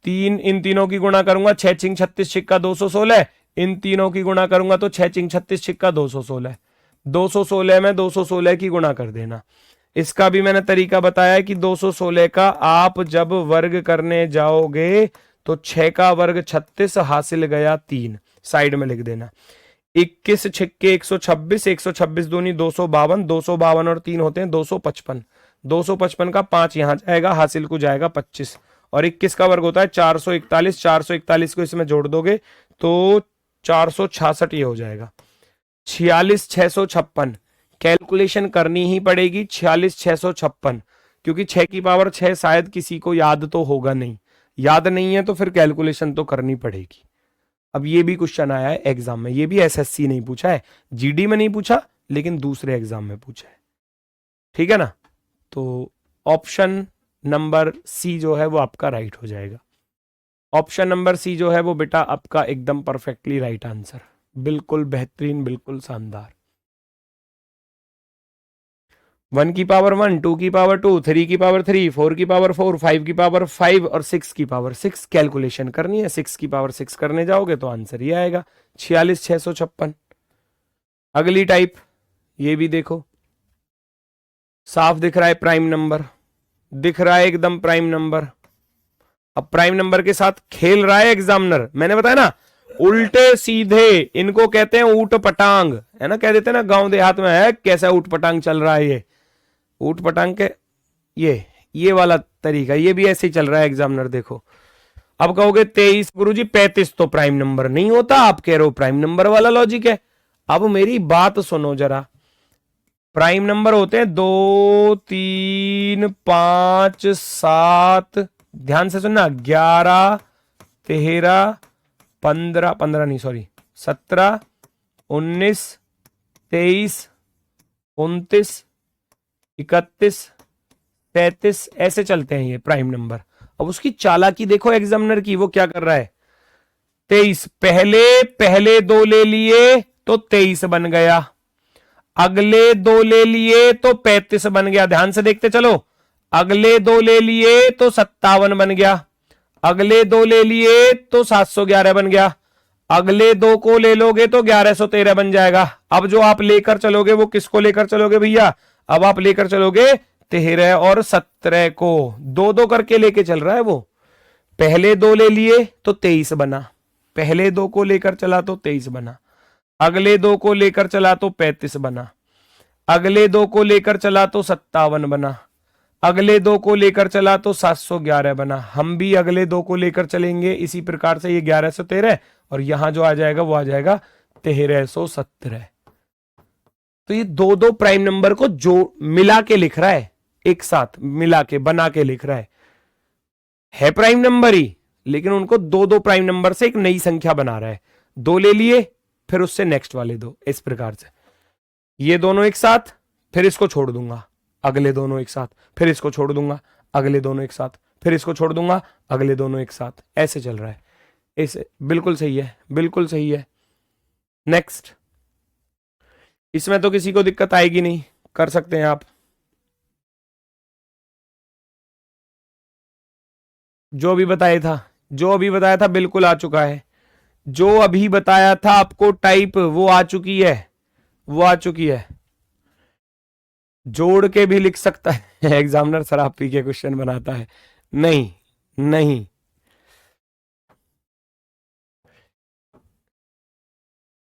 A: इन तीनों की गुणा करूंगा, 6 छिंग 36 छिक्का 216, इन तीनों की गुणा करूंगा तो 6 छिंग 36 छिक्का 216, 216 में 216 की गुणा कर देना। इसका भी मैंने तरीका बताया कि 216 का आप जब वर्ग करने जाओगे तो 6 का वर्ग 36, हासिल गया 3, साइड में लिख देना। 21 छिक्के 126, 126 दूनी 252, 252 और 3 होते हैं 255, 255 का 5 यहां जाएगा, हासिल को जाएगा 25, और 21 का वर्ग होता है 441, 441 को इसमें जोड़ दोगे तो 466 ये हो जाएगा। 46,656 कैलकुलेशन करनी ही पड़ेगी, 46,656, क्योंकि 6 की पावर 6 शायद किसी को याद तो होगा नहीं, याद नहीं है तो फिर कैलकुलेशन तो करनी पड़ेगी। अब ये भी क्वेश्चन आया है एग्जाम में, ये भी एसएससी नहीं पूछा है, जीडी में नहीं पूछा, लेकिन दूसरे एग्जाम में पूछा है। ठीक है ना, तो ऑप्शन नंबर सी जो है वो आपका राइट हो जाएगा। ऑप्शन नंबर सी जो है वो बेटा आपका एकदम परफेक्टली राइट आंसर, बिल्कुल बेहतरीन, बिल्कुल शानदार। 1 की पावर 1, 2 की पावर 2, 3 की पावर 3, 4 की पावर 4, 5 की पावर 5 और 6 की पावर 6 कैलकुलेशन करनी है। 6 की पावर 6 करने जाओगे तो आंसर ये आएगा 46,656। अगली टाइप, ये भी देखो, साफ दिख रहा है प्राइम नंबर, दिख रहा है एकदम प्राइम नंबर। अब प्राइम नंबर के साथ खेल रहा है एग्जामिनर, मैंने बताया ना, उल्टे सीधे इनको कहते हैं ऊट पटांग, है ना, कह देते हैं ना गांव देहात में, है कैसा ऊट पटांग चल रहा है ये ऊट पटांग के, ये वाला तरीका, ये भी ऐसे ही चल रहा है एग्जामिनर। देखो अब कहोगे 23 गुरुजी 35 तो प्राइम नंबर नहीं होता, आप कह रहे हो प्राइम नंबर वाला लॉजिक है। अब मेरी बात सुनो जरा, प्राइम नंबर होते हैं 2 3 5 7, ध्यान से सुनना, 11 13 15 नहीं सॉरी 17 19 23 29 31 33, ऐसे चलते हैं ये प्राइम नंबर। अब उसकी चालाकी देखो एग्जामिनर की, वो क्या कर रहा है, 23 पहले 2 ले लिए तो 23 बन गया, अगले 2 ले लिए तो 35 बन गया, ध्यान से देखते चलो, अगले 2 ले लिए तो 57 बन गया, अगले 2 ले लिए तो 711 बन गया, अगले 2 को ले लोगे तो 1113 बन जाएगा। अब जो आप लेकर चलोगे वो किसको लेकर चलोगे भैया, अब आप लेकर चलोगे 13 और 17 को, 2-2 करके लेके चल रहा है वो। पहले 2 ले लिए तो 23 बना, पहले 2 को लेकर चला तो 23 बना, अगले 2 को लेकर चला तो 35 बना, अगले 2 को लेकर चला तो 57 बना, अगले 2 को लेकर चला तो 711 बना। हम भी अगले 2 को लेकर चलेंगे इसी प्रकार से, ये 1113, और यहां जो आ जाएगा वो आ जाएगा 1317। तो ये 2-2 प्राइम नंबर को जो मिला के लिख रहा है, एक साथ मिला के बना के लिख रहा है प्राइम नंबर ही, लेकिन उनको 2-2 प्राइम नंबर से एक नई संख्या बना रहा है। 2 ले लिए फिर उससे नेक्स्ट वाले 2, इस प्रकार से ये दोनों एक साथ, फिर इसको छोड़ दूंगा, अगले दोनों एक साथ, फिर इसको छोड़ दूंगा, अगले दोनों एक साथ, फिर इसको छोड़ दूंगा, अगले दोनों एक साथ, ऐसे चल रहा है। ऐसे बिल्कुल सही है, बिल्कुल सही है। नेक्स्ट, इसमें तो किसी को दिक्कत आएगी नहीं, कर सकते हैं आप। जो अभी बताया था, जो अभी बताया था बिल्कुल आ चुका है। जो अभी बताया था आपको टाइप, वो आ चुकी है, वो आ चुकी है। जोड़ के भी लिख सकता है एग्जामिनर शराब पी के क्वेश्चन बनाता है, नहीं नहीं।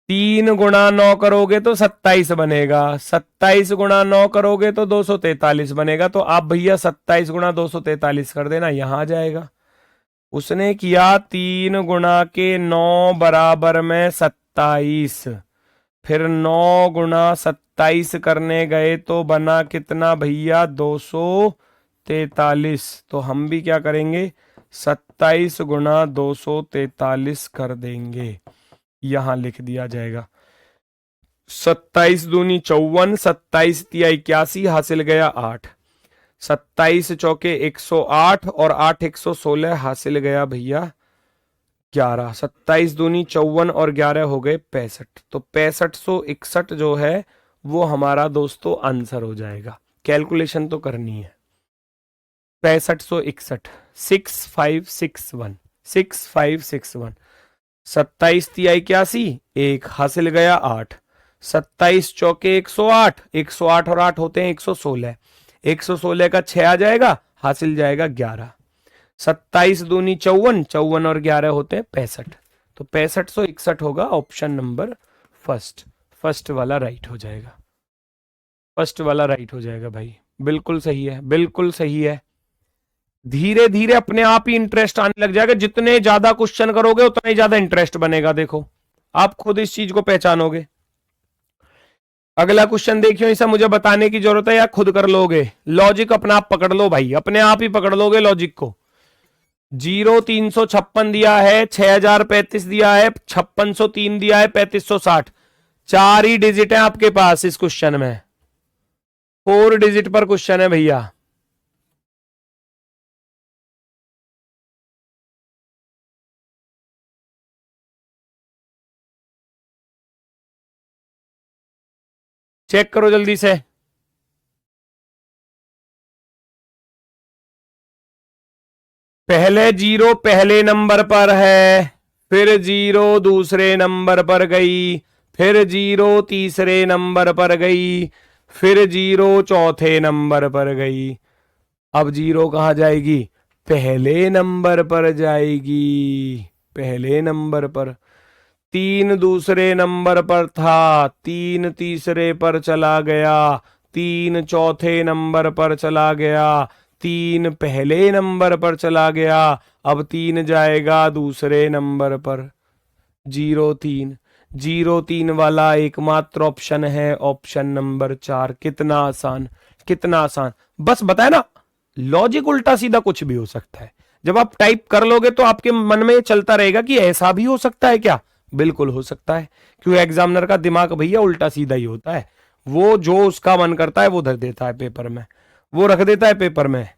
A: 3 × 9 करोगे तो 27 बनेगा, 27 × 9 करोगे तो 243 बनेगा। तो आप भैया 27 × 243 कर देना, यहां आ जाएगा। उसने किया 3 × 9 बराबर में 27, फिर 9 × 27 करने गए तो बना कितना भैया, 243। तो हम भी क्या करेंगे, 27 × 243 कर देंगे, यहां लिख दिया जाएगा। 27 दूनी 54, 27 तिया 81, हासिल गया 8, 27 चौके 108 और 8 116, हासिल गया भैया 11। 27 दूनी 54 और 11 हो गए 65। तो 6561 जो है वो हमारा दोस्तों आंसर हो जाएगा। कैलकुलेशन तो करनी है। 6561, 6561, 6561, 27 तिया 81, 1 हासिल गया 8, 27 चौके 108, 108 और 8 होते हैं 116, 116 का 6 आ जाएगा, हासिल जाएगा 11। 27 दूनी 54, 54 और 11 होते हैं 65। तो 6561 होगा ऑप्शन नंबर फर्स्ट। फर्स्ट वाला राइट हो जाएगा, फर्स्ट वाला राइट हो जाएगा भाई, बिल्कुल सही है, बिल्कुल सही है। धीरे धीरे अपने आप ही इंटरेस्ट आने लग जाएगा, जितने ज्यादा क्वेश्चन करोगे उतना ही ज्यादा इंटरेस्ट बनेगा। देखो आप खुद इस चीज को पहचानोगे। अगला क्वेश्चन देखियो, इसे मुझे बताने की जरूरत है या खुद कर लोगे? लॉजिक अपना आप पकड़ लो भाई, अपने आप ही पकड़ लोगे लॉजिक को। 0356 दिया है, 6035 दिया है, 5603 दिया है, 3560, 4 ही डिजिट है आपके पास इस क्वेश्चन में, 4 डिजिट पर क्वेश्चन है भैया। चेक करो जल्दी से। पहले 0 पहले नंबर पर है, फिर 0 दूसरे नंबर पर गई, फिर 0 तीसरे नंबर पर गई, फिर 0 चौथे नंबर पर गई। अब 0 कहां जाएगी? पहले नंबर पर जाएगी, पहले नंबर पर। 3 दूसरे नंबर पर था, 3 तीसरे पर चला गया, 3 चौथे नंबर पर चला गया, 3 पहले नंबर पर चला गया, अब 3 जाएगा दूसरे नंबर पर। 03, 03 वाला एकमात्र ऑप्शन है ऑप्शन नंबर 4। कितना आसान, कितना आसान, बस बताया ना। लॉजिक उल्टा सीधा कुछ भी हो सकता है। जब आप टाइप कर लोगे तो आपके मन में चलता रहेगा कि ऐसा भी हो सकता है क्या। बिल्कुल हो सकता है, क्योंकि एग्जामिनर का दिमाग भैया उल्टा सीधा ही होता है। वो जो उसका मन करता है वो धर देता है पेपर में, वो रख देता है पेपर में।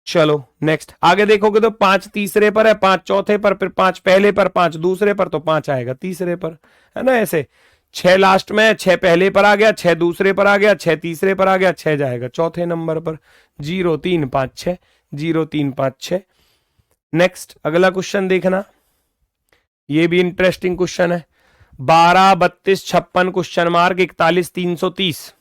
A: चलो नेक्स्ट आगे देखोगे तो 5 तीसरे पर है, 5 चौथे पर, फिर 5 पहले पर, 5 दूसरे पर, तो 5 आएगा तीसरे पर, है ना। ऐसे 6 लास्ट में, 6 पहले पर आ गया, 6 दूसरे पर आ गया, 6 तीसरे पर आ गया, 6 जाएगा चौथे नंबर पर। 0 3 5 6, 0 3 5 6। नेक्स्ट अगला क्वेश्चन देखना, ये भी इंटरेस्टिंग क्वेश्चन है। 12 32 56 क्वेश्चन मार्क 41 330।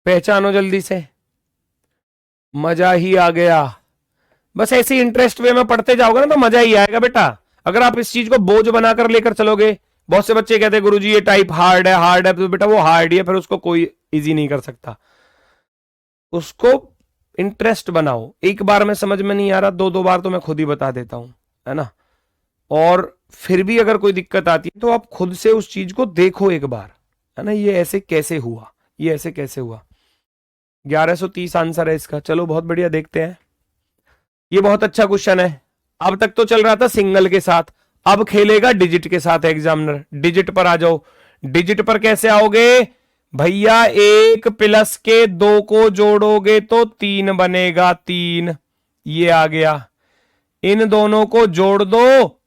A: पहचानो जल्दी से, मजा ही आ गया। बस ऐसे इंटरेस्ट वे में पढ़ते जाओगे ना तो मजा ही आएगा बेटा। अगर आप इस चीज को बोझ बनाकर लेकर चलोगे, बहुत से बच्चे कहते हैं गुरुजी ये टाइप हार्ड है, हार्ड है, तो बेटा वो हार्ड ही है, फिर उसको कोई इजी नहीं कर सकता। उसको इंटरेस्ट बनाओ। एक बार में समझ में नहीं आ रहा, 2 बार तो मैं खुद ही बता देता हूं, है ना। और फिर भी अगर कोई दिक्कत आती है तो आप खुद से उस चीज को देखो एक बार, है ना। ये ऐसे कैसे हुआ, ये ऐसे कैसे हुआ। 1130 आंसर है इसका। चलो बहुत बढ़िया, देखते हैं। ये बहुत अच्छा क्वेश्चन है। अब तक तो चल रहा था सिंगल के साथ, अब खेलेगा डिजिट के साथ एग्जामिनर। डिजिट पर आ जाओ। डिजिट पर कैसे आओगे भैया, एक प्लस के दो को जोड़ोगे तो तीन बनेगा, तीन, ये आ गया। इन दोनों को जोड़ दो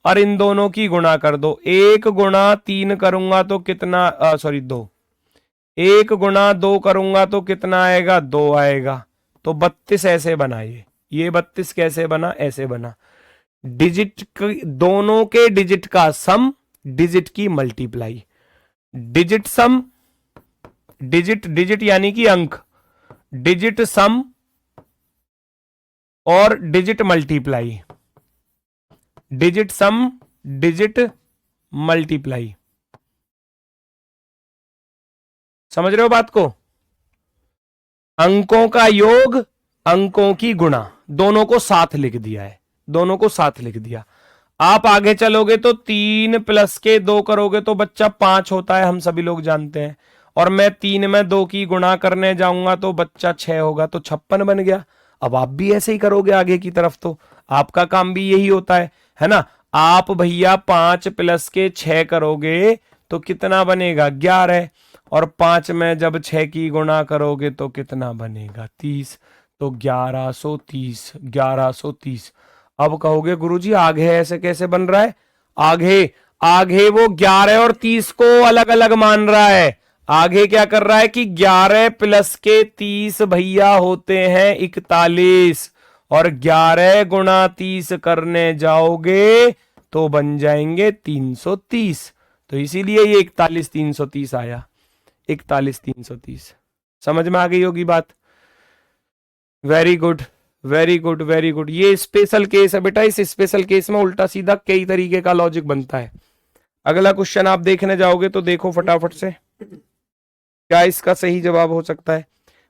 A: और इन दोनों की गुणा कर दो। एक गुणा तीन करूंगा तो कितना, सॉरी दो, एक गुणा दो करूंगा तो कितना आएगा, दो आएगा। तो 32 ऐसे बना। ये 32 कैसे बना, ऐसे बना। डिजिट दोनों के डिजिट का सम, डिजिट की मल्टीप्लाई। डिजिट सम, डिजिट डिजिट यानी कि अंक, डिजिट सम और डिजिट मल्टीप्लाई, डिजिट सम डिजिट मल्टीप्लाई। समझ रहे हो बात को? अंकों का योग, अंकों की गुणा, दोनों को साथ लिख दिया है, दोनों को साथ लिख दिया। आप आगे चलोगे तो 3 प्लस के 2 करोगे तो बच्चा 5 होता है, हम सभी लोग जानते हैं। और मैं 3 में 2 की गुणा करने जाऊंगा तो बच्चा 6 होगा, तो 56 बन गया। अब आप भी ऐसे ही करोगे आगे की तरफ, तो आपका काम भी यही होता है ना। आप भैया 5 प्लस के 6 करोगे तो कितना बनेगा, 11। और 5 में जब 6 की गुणा करोगे तो कितना बनेगा, 30। तो 1130, 1130। अब कहोगे गुरुजी आगे ऐसे कैसे बन रहा है? आगे आगे वो 11 और 30 को अलग अलग मान रहा है। आगे क्या कर रहा है कि 11 प्लस के 30 भैया होते हैं 41, और 11 गुणा 30 करने जाओगे तो बन जाएंगे 330। तो इसीलिए ये 41 330 आया, 41 330। समझ में आ गई होगी बात? Very good, very good, very good. ये स्पेशल केस है बेटा, इस स्पेशल केस में उल्टा सीधा कई तरीके का लॉजिक बनता है। अगला क्वेश्चन आप देखने जाओगे तो देखो फटाफट से क्या इसका सही जवाब हो सकता है।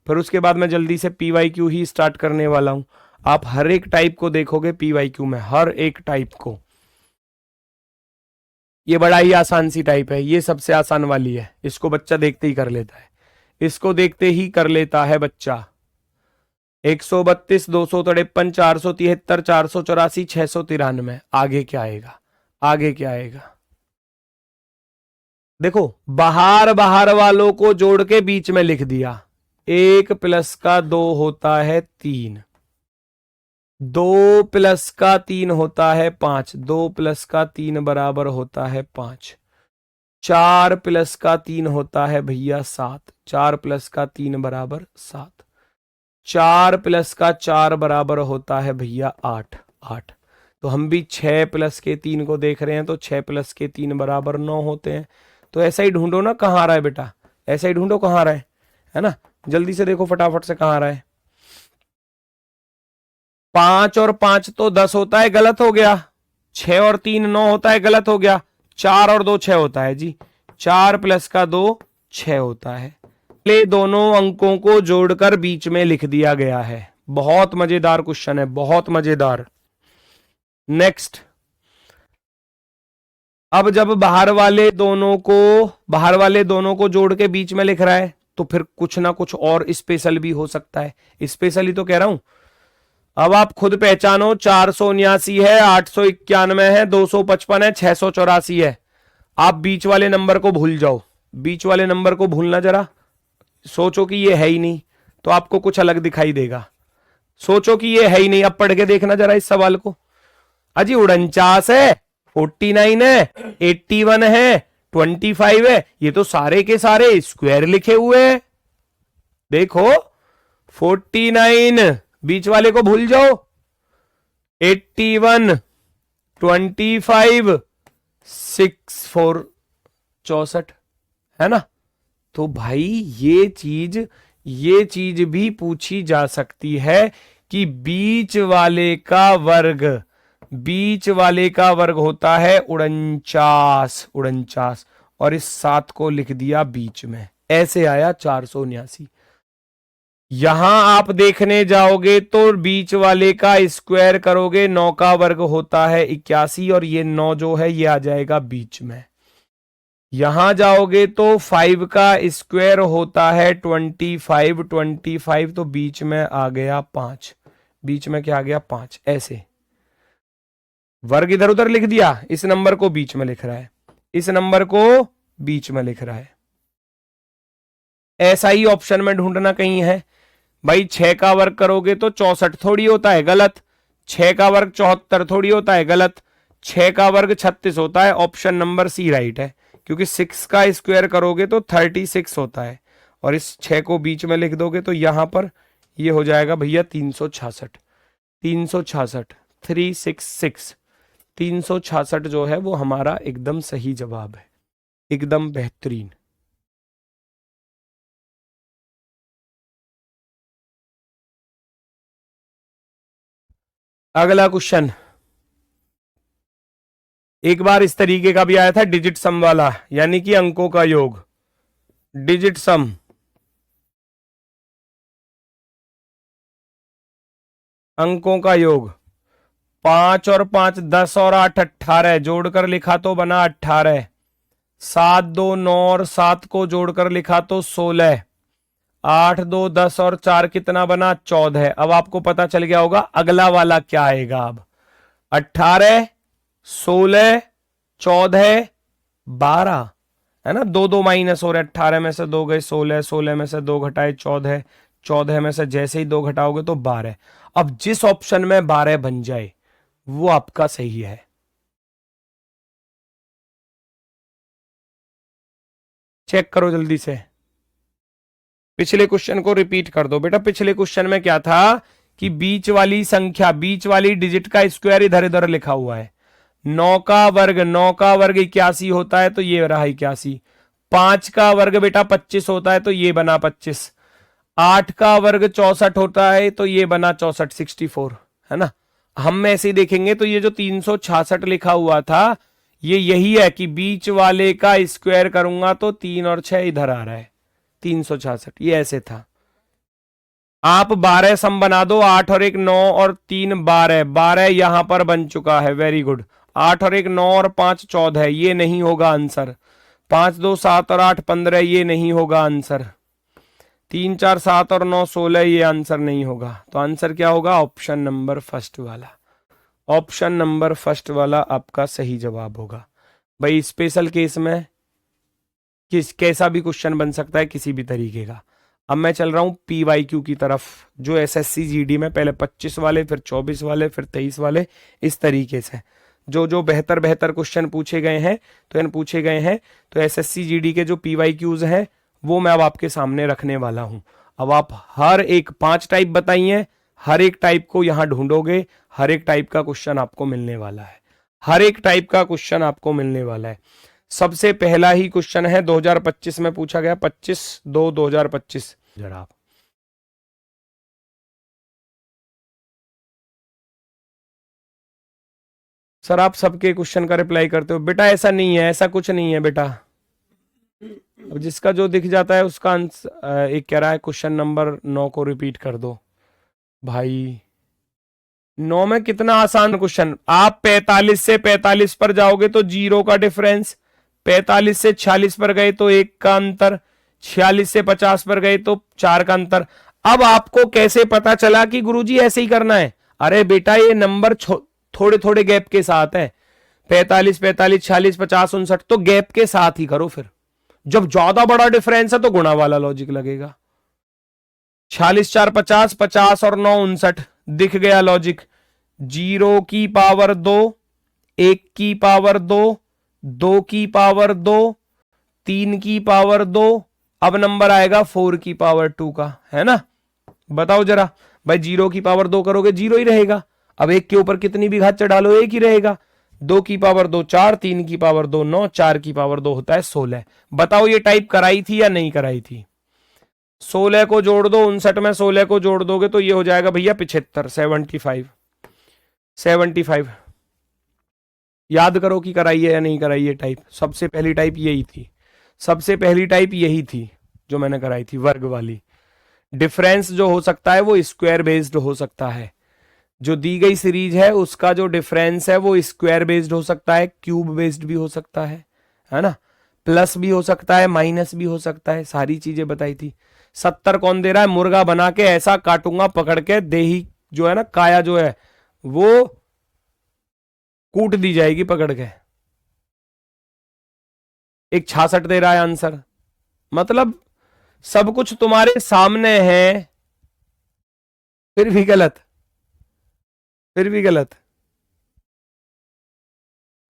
A: फिर उसके बाद मैं जल्दी से PYQ ही स्टार्ट करने वाला हूं। आप हर एक टाइप को देखोगे PYQ में, हर एक टाइप को। ये बड़ा ही आसान सी टाइप है, ये सबसे आसान वाली है, इसको बच्चा देखते ही कर लेता है, इसको देखते ही कर लेता है बच्चा। 132, 253, 473, 484, 693। आगे क्या आएगा, आगे क्या आएगा? देखो बाहर बाहर वालों को जोड़ के बीच में लिख दिया। 1 प्लस का 2 होता है 3, 2 प्लस का 3 होता है 5, 2 प्लस का 3 बराबर होता है 5। 4 प्लस का 3 होता है भैया 7, 4 प्लस का 3 बराबर 7। 4 प्लस का 4 बराबर होता है भैया 8, 8। तो हम भी 6 प्लस के 3 को देख रहे हैं, तो 6 प्लस के 3 बराबर 9 होते हैं। तो ऐसा ही ढूंढो ना कहाँ आ रहा है बेटा, ऐसा ही ढूंढो कहाँ आ रहा है ना। जल्दी से देखो फटाफट से कहाँ आ रहा है। 5 और 5 तो 10 होता है, गलत हो गया। 6 और 3 9 होता है, गलत हो गया। 4 और 2 6 होता है जी, 4 प्लस का 2 6 होता है। ले दोनों अंकों को जोड़कर बीच में लिख दिया गया है। बहुत मजेदार क्वेश्चन है, बहुत मजेदार। नेक्स्ट, अब जब बाहर वाले दोनों को जोड़ के बीच में लिख रहा है तो फिर कुछ ना कुछ और स्पेशल भी हो सकता है। स्पेशली तो कह रहा हूं। अब आप खुद पहचानो, 479 है, 891 है, 255 है, 684 है। आप बीच वाले नंबर को भूल जाओ, बीच वाले नंबर को भूलना जरा। सोचो कि ये है ही नहीं, तो आपको कुछ अलग दिखाई देगा। सोचो कि ये है ही नहीं, अब पढ़ के देखना जरा इस सवाल को। अजी 49 है, 49 है, 81 है, 25 है, ये तो सारे के सारे स्क्वायर लिखे हुए हैं। देखो 49 बीच वाले को भूल जाओ, 81, 25, 6 4 64 है ना। तो भाई ये चीज भी पूछी जा सकती है कि बीच वाले का वर्ग होता है 49, 49, और इस 7 को लिख दिया बीच में, ऐसे आया 479। यहां आप देखने जाओगे तो बीच वाले का स्क्वायर करोगे, 9 का वर्ग होता है 81, और ये 9 जो है ये आ जाएगा बीच में। यहां जाओगे तो 5 का स्क्वायर होता है 25, 25 तो बीच में आ गया 5, बीच में क्या आ गया 5, ऐसे। वर्ग इधर उधर लिख दिया, इस नंबर को बीच में लिख रहा है, इस नंबर को बीच में लिख रहा है। ऐसा ही ऑप्शन में ढूंढना कहीं है भाई। 6 का वर्ग करोगे तो 64 थोड़ी होता है, गलत। 6 का वर्ग 74 थोड़ी होता है, गलत। 6 का वर्ग 36 होता है, ऑप्शन नंबर सी राइट है। क्योंकि 6 का स्क्वायर करोगे तो 36 होता है, और इस 6 को बीच में लिख दोगे तो यहां पर ये हो जाएगा भैया 366। 366 366 366 जो है वो हमारा एकदम सही जवाब है, एकदम बेहतरीन। अगला क्वेश्चन एक बार इस तरीके का भी आया था, डिजिट सम वाला, यानी कि अंकों का योग, डिजिट सम। अंकों का योग 5 और 5 10 और 8 18, जोड़कर लिखा तो बना 18। 7 2 9 और 7 को जोड़कर लिखा तो 16। 8 2 10 और 4 कितना बना 14। अब आपको पता चल गया होगा अगला वाला क्या आएगा। अब 18 16 14 12 है ना, दो दो माइनस हो रहे, 18 में से 2 गए 16, 16 में से 2 घटाए 14, 14 में से जैसे ही 2 घटाओगे तो 12। अब जिस ऑप्शन में 12 बन जाए वो आपका सही है। चेक करो जल्दी से, पिछले क्वेश्चन को रिपीट कर दो बेटा। पिछले क्वेश्चन में क्या था कि बीच वाली संख्या, बीच वाली डिजिट का स्क्वायर इधर इधर लिखा हुआ है। 9 का वर्ग 81 होता है तो ये रहा 81। 5 का वर्ग बेटा 25 होता है तो ये बना 25। 8 का वर्ग 64 होता है तो ये बना 64 64, है ना। हम ऐसे ही देखेंगे तो ये जो 366 लिखा हुआ था ये यही है कि बीच वाले का स्क्वायर करूंगा तो 3 और 6 इधर आ रहा है, 366 ये ऐसे था। आप 12 सम बना दो, 8 और 1 9 और 3 12, 12 यहां पर बन चुका है, वेरी गुड। 8 और 1 9 और 5 14, ये नहीं होगा आंसर। 5 2 7 और 8 15, ये नहीं होगा आंसर। 3 4 7 और 9 16, ये आंसर नहीं होगा। तो आंसर क्या होगा, ऑप्शन नंबर फर्स्ट वाला। ऑप्शन नंबर फर्स्ट वाला आपका सही जवाब होगा। भाई स्पेशल केस में कैसा भी क्वेश्चन बन सकता है किसी भी तरीके का। अब मैं चल रहा हूं PYQ की तरफ, जो SSC GD में पहले 25 वाले, फिर 24 वाले, फिर 23 वाले, इस तरीके से जो जो बेहतर बेहतर क्वेश्चन पूछे गए हैं तो SSC GD के जो PYQs हैं वो मैं अब आपके सामने रखने वाला हूं। अब आप हर एक 5 टाइप बताइए, हर एक टाइप को यहां ढूंढोगे, हर एक टाइप का क्वेश्चन आपको मिलने वाला है, हर एक टाइप का क्वेश्चन आपको मिलने वाला है। सबसे पहला ही क्वेश्चन है 2025 में पूछा गया, 25/2/2025। जरा आप सर आप सबके क्वेश्चन का रिप्लाई करते हो बेटा, ऐसा नहीं है, ऐसा कुछ नहीं है बेटा। अब जिसका जो दिख जाता है उसका आंसर। एक कह रहा है क्वेश्चन नंबर 9 को रिपीट कर दो भाई। 9 में कितना आसान क्वेश्चन, आप 45 से 45 पर जाओगे तो 0 का डिफरेंस, 45 से 46 पर गए तो 1 का अंतर, 46 से 50 पर गए तो 4 का अंतर। अब आपको कैसे पता चला कि गुरुजी ऐसे ही करना है? अरे बेटा ये नंबर थोड़े थोड़े गैप के साथ है, 45 45 46 50 59, तो गैप के साथ ही करो। फिर जब ज्यादा बड़ा डिफरेंस है तो गुणा वाला लॉजिक लगेगा। 46 4 50, 50 और 9 59, दिख गया लॉजिक। 0 की पावर 2, 1 की पावर 2, 2 की पावर 2, 3 की पावर 2, अब नंबर आएगा 4 की पावर 2 का, है ना। बताओ जरा भाई, 0 की पावर 2 करोगे 0 ही रहेगा। अब 1 के ऊपर कितनी भी घात चढ़ा लो 1 ही रहेगा। 2 की पावर 2 4, 3 की पावर 2 9, 4 की पावर 2 होता है 16। बताओ ये टाइप कराई थी या नहीं कराई थी? 16 को जोड़ दो, 59 में 16 को जोड़ दोगे तो ये हो जाएगा भैया 75, 75। याद करो कि कराई है या नहीं कराई है टाइप। सबसे पहली टाइप यही थी, सबसे पहली टाइप यही थी जो मैंने कराई थी, वर्ग वाली। डिफरेंस जो हो सकता है वो स्क्वायर बेस्ड हो सकता है। जो दी गई सीरीज है उसका जो डिफरेंस है वो स्क्वायर बेस्ड हो सकता है, क्यूब बेस्ड भी हो सकता है ना, प्लस भी हो सकता है, माइनस भी हो सकता है, सारी चीजें बताई थी। 70 कौन दे रहा है? मुर्गा बना के ऐसा काटूंगा पकड़ के, देही जो है ना, काया जो है वो कूट दी जाएगी पकड़ के। एक 66 दे रहा है आंसर। मतलब सब कुछ तुम्हारे सामने है, फिर भी गलत, फिर भी गलत।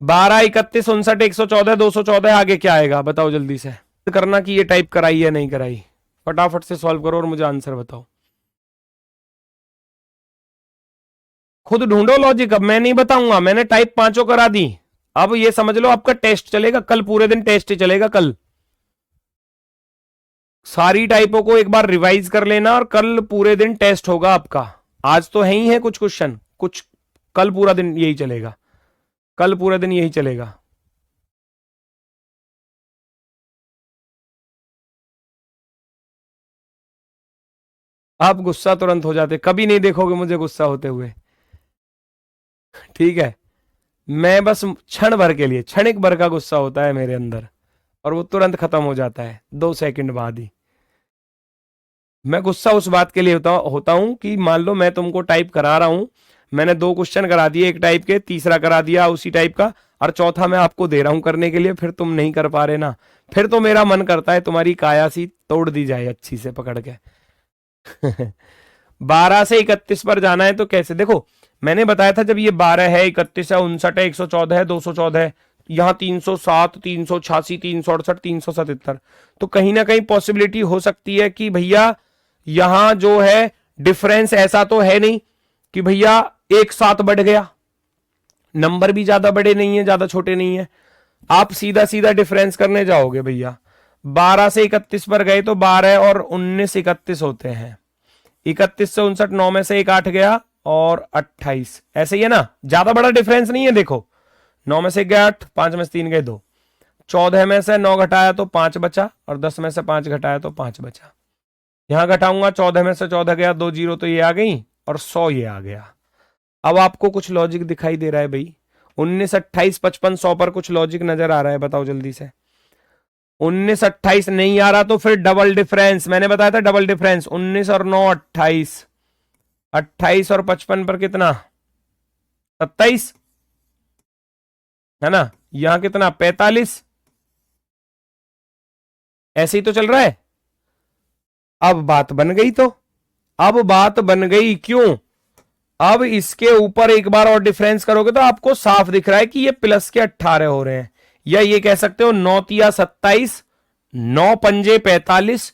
A: 12, 31, 59, 114, 214, आगे क्या आएगा बताओ जल्दी से। करना कि ये टाइप कराई या नहीं कराई, फटाफट से सॉल्व करो और मुझे आंसर बताओ। खुद ढूंढो लॉजिक, अब मैं नहीं बताऊंगा, मैंने टाइप पांचों करा दी। अब ये समझ लो आपका टेस्ट चलेगा कल, पूरे दिन टेस्ट ही चलेगा कल। सारी टाइपों को एक बार रिवाइज कर लेना और कल पूरे दिन टेस्ट होगा आपका। आज तो है ही है कुछ क्वेश्चन, कुछ कल पूरा दिन यही चलेगा, कल पूरा दिन यही चलेगा। आप गुस्सा तुरंत हो जाते, कभी नहीं देखोगे मुझे गुस्सा होते हुए, ठीक है। मैं बस क्षण भर के लिए, क्षणिक भर का गुस्सा होता है मेरे अंदर और वो तुरंत खत्म हो जाता है 2 सेकंड बाद ही। मैं गुस्सा उस बात के लिए होता हूं कि मान लो मैं तुमको टाइप करा रहा हूं, मैंने 2 क्वेश्चन करा दिए एक टाइप के, तीसरा करा दिया उसी टाइप का, और चौथा मैं आपको दे रहा हूं करने के लिए, फिर तुम नहीं कर पा रहे ना, फिर तो मेरा मन करता है तुम्हारी काया सी तोड़ दी जाए अच्छी से पकड़ के। 12 से 31 पर जाना है तो कैसे, देखो मैंने बताया था जब ये 12 है, 31 है, 59 है, 114 है, 214 है, यहां 307, 386, 368, 377, तो कहीं ना कहीं पॉसिबिलिटी हो सकती है कि भैया यहां जो है डिफरेंस ऐसा तो है नहीं कि भैया एक साथ बढ़ गया, नंबर भी ज्यादा बड़े नहीं है ज्यादा छोटे नहीं है। आप सीधा सीधा डिफरेंस करने जाओगे भैया, 12 से 31 पर गए तो 12 और 19 31 होते हैं, 31 से 59, 9 में से एक 8 गया और 28, ऐसे ही है ना, ज्यादा बड़ा डिफरेंस नहीं है। देखो 9 में से 1 गया 8, 5 में से 3 गए 2, 14 में से 9 घटाया तो 5 बचा, और 10 में से 5 घटाया तो 5 बचा। यहां घटाऊंगा 14 में से 14 गया, 2 जीरो तो ये आ गई, और 100 ये आ गया। अब आपको कुछ लॉजिक दिखाई दे रहा है भाई, 19, 28, 55, 100 पर कुछ लॉजिक नजर आ रहा है, बताओ जल्दी से। 19, 28 नहीं आ रहा तो फिर डबल डिफरेंस, मैंने बताया था डबल डिफरेंस, 19 और 9 28, 28 और 55 पर कितना 27 है ना, यहां कितना 45, ऐसे ही तो चल रहा है। अब बात बन गई, तो अब बात बन गई, क्यों, अब इसके ऊपर एक बार और डिफरेंस करोगे तो आपको साफ दिख रहा है कि ये प्लस के 18 हो रहे हैं, या ये कह सकते हो 9 तिया 27, 9 पंजे 45,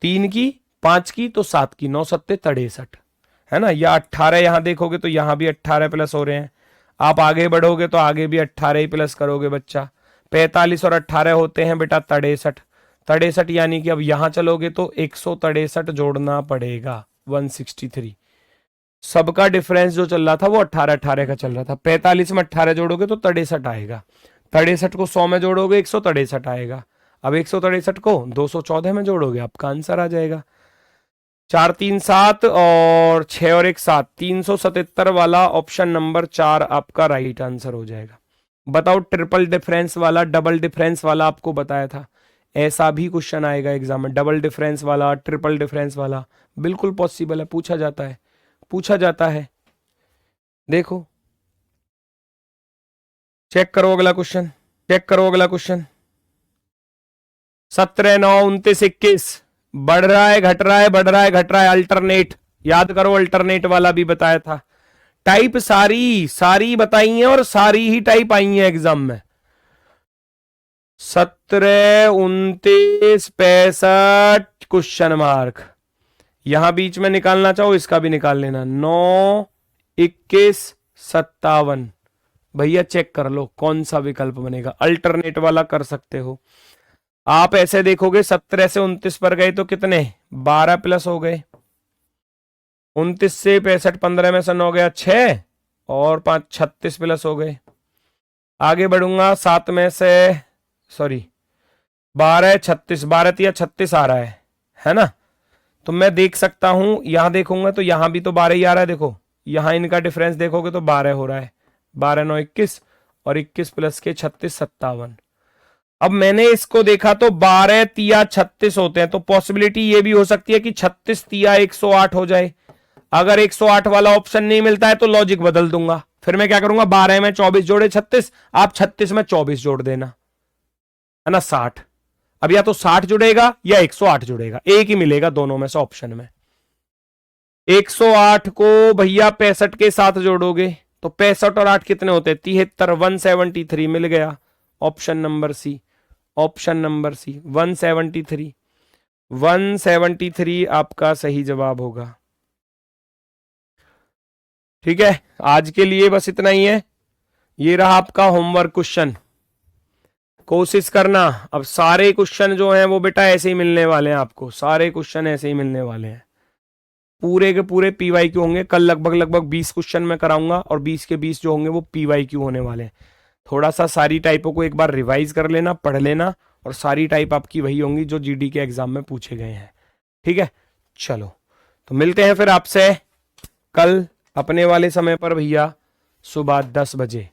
A: 3 की 5 की तो 7 की, 9 सत्ते 63 है ना, या 18 यहां देखोगे तो यहां भी 18 प्लस हो रहे हैं। आप आगे बढ़ोगे तो आगे भी 18 ही प्लस करोगे बच्चा, 45 और 18 होते हैं बेटा 63, 63 यानी कि अब यहां चलोगे तो 163 जोड़ना पड़ेगा, 163। सबका डिफरेंस जो चल रहा था वो 18 18 का चल रहा था, 45 में 18 जोड़ोगे तो 63 आएगा, 63 को 100 में जोड़ोगे 163 आएगा, अब 163 को 214 में जोड़ोगे आपका आंसर आ जाएगा। 4 3 7 और 6 और 1 7, 377 वाला ऑप्शन नंबर 4 आपका राइट आंसर हो जाएगा। बताओ ट्रिपल डिफरेंस वाला, डबल डिफरेंस वाला आपको बताया था, ऐसा भी क्वेश्चन आएगा एग्जाम में, डबल डिफरेंस वाला, ट्रिपल डिफरेंस वाला, बिल्कुल पॉसिबल है, पूछा जाता है, पूछा जाता है। देखो चेक करो अगला क्वेश्चन, चेक करो अगला क्वेश्चन। 17, 9, 29, 21, बढ़ रहा है घट रहा है, बढ़ रहा है घट रहा है, अल्टरनेट, याद करो अल्टरनेट वाला भी बताया था। टाइप सारी सारी बताई है और सारी ही टाइप आई है एग्जाम में। 17, 29, 65 क्वेश्चन मार्क, यहां बीच में निकालना चाहो इसका भी निकाल लेना, 9, 21, 57, भैया चेक कर लो कौन सा विकल्प बनेगा, अल्टरनेट वाला कर सकते हो। आप ऐसे देखोगे 17 से 29 पर गए तो कितने 12 प्लस हो गए, 29 से 65, 15 में से 9 गया 6 और 5 36 प्लस हो गए। आगे बढ़ूंगा 7 में से सॉरी 12 36, 12 तिया 36 आ रहा है ना, तो मैं देख सकता हूं, यहां देखूंगा तो यहां भी तो 12 ही आ रहा है, देखो यहां इनका डिफरेंस देखोगे तो 12 हो रहा है, 12 9 21 और 21 प्लस के 36 57। अब मैंने इसको देखा तो 12 तिया 36 होते हैं, तो पॉसिबिलिटी ये भी हो सकती है कि 36 तिया 108 हो जाए। अगर 108 वाला ऑप्शन नहीं मिलता है तो लॉजिक बदल दूंगा, फिर मैं क्या करूंगा, 12 में 24 जोड़े 36, आप 36 में 24 जोड़ देना, है ना, 60। अब या तो 60 जुड़ेगा या 108 जुड़ेगा, एक ही मिलेगा दोनों में से ऑप्शन में। 108 को भैया 65 के साथ जोड़ोगे तो 65 और 8 कितने होते हैं, 73, 173 मिल गया। Option number C, option number C 173, 173 आपका सही जवाब होगा। ठीक है, आज के लिए बस इतना ही है। ये रहा आपका होमवर्क क्वेश्चन, कोशिश करना। अब सारे क्वेश्चन जो हैं वो बेटा ऐसे ही मिलने वाले हैं आपको, सारे क्वेश्चन ऐसे ही मिलने वाले हैं, पूरे के पूरे पीवाईक्यू होंगे। कल लगभग 20 क्वेश्चन मैं कराऊंगा और 20 के 20 जो होंगे वो पीवाईक्यू होने वाले हैं। थोड़ा सा सारी टाइपों को एक बार रिवाइज कर लेना, पढ़ लेना, और सारी टाइप आपकी वही होंगी जो जीडी के एग्जाम में पूछे गए हैं। ठीक है, चलो तो मिलते हैं फिर आपसे कल अपने वाले समय पर भैया, सुबह 10 बजे।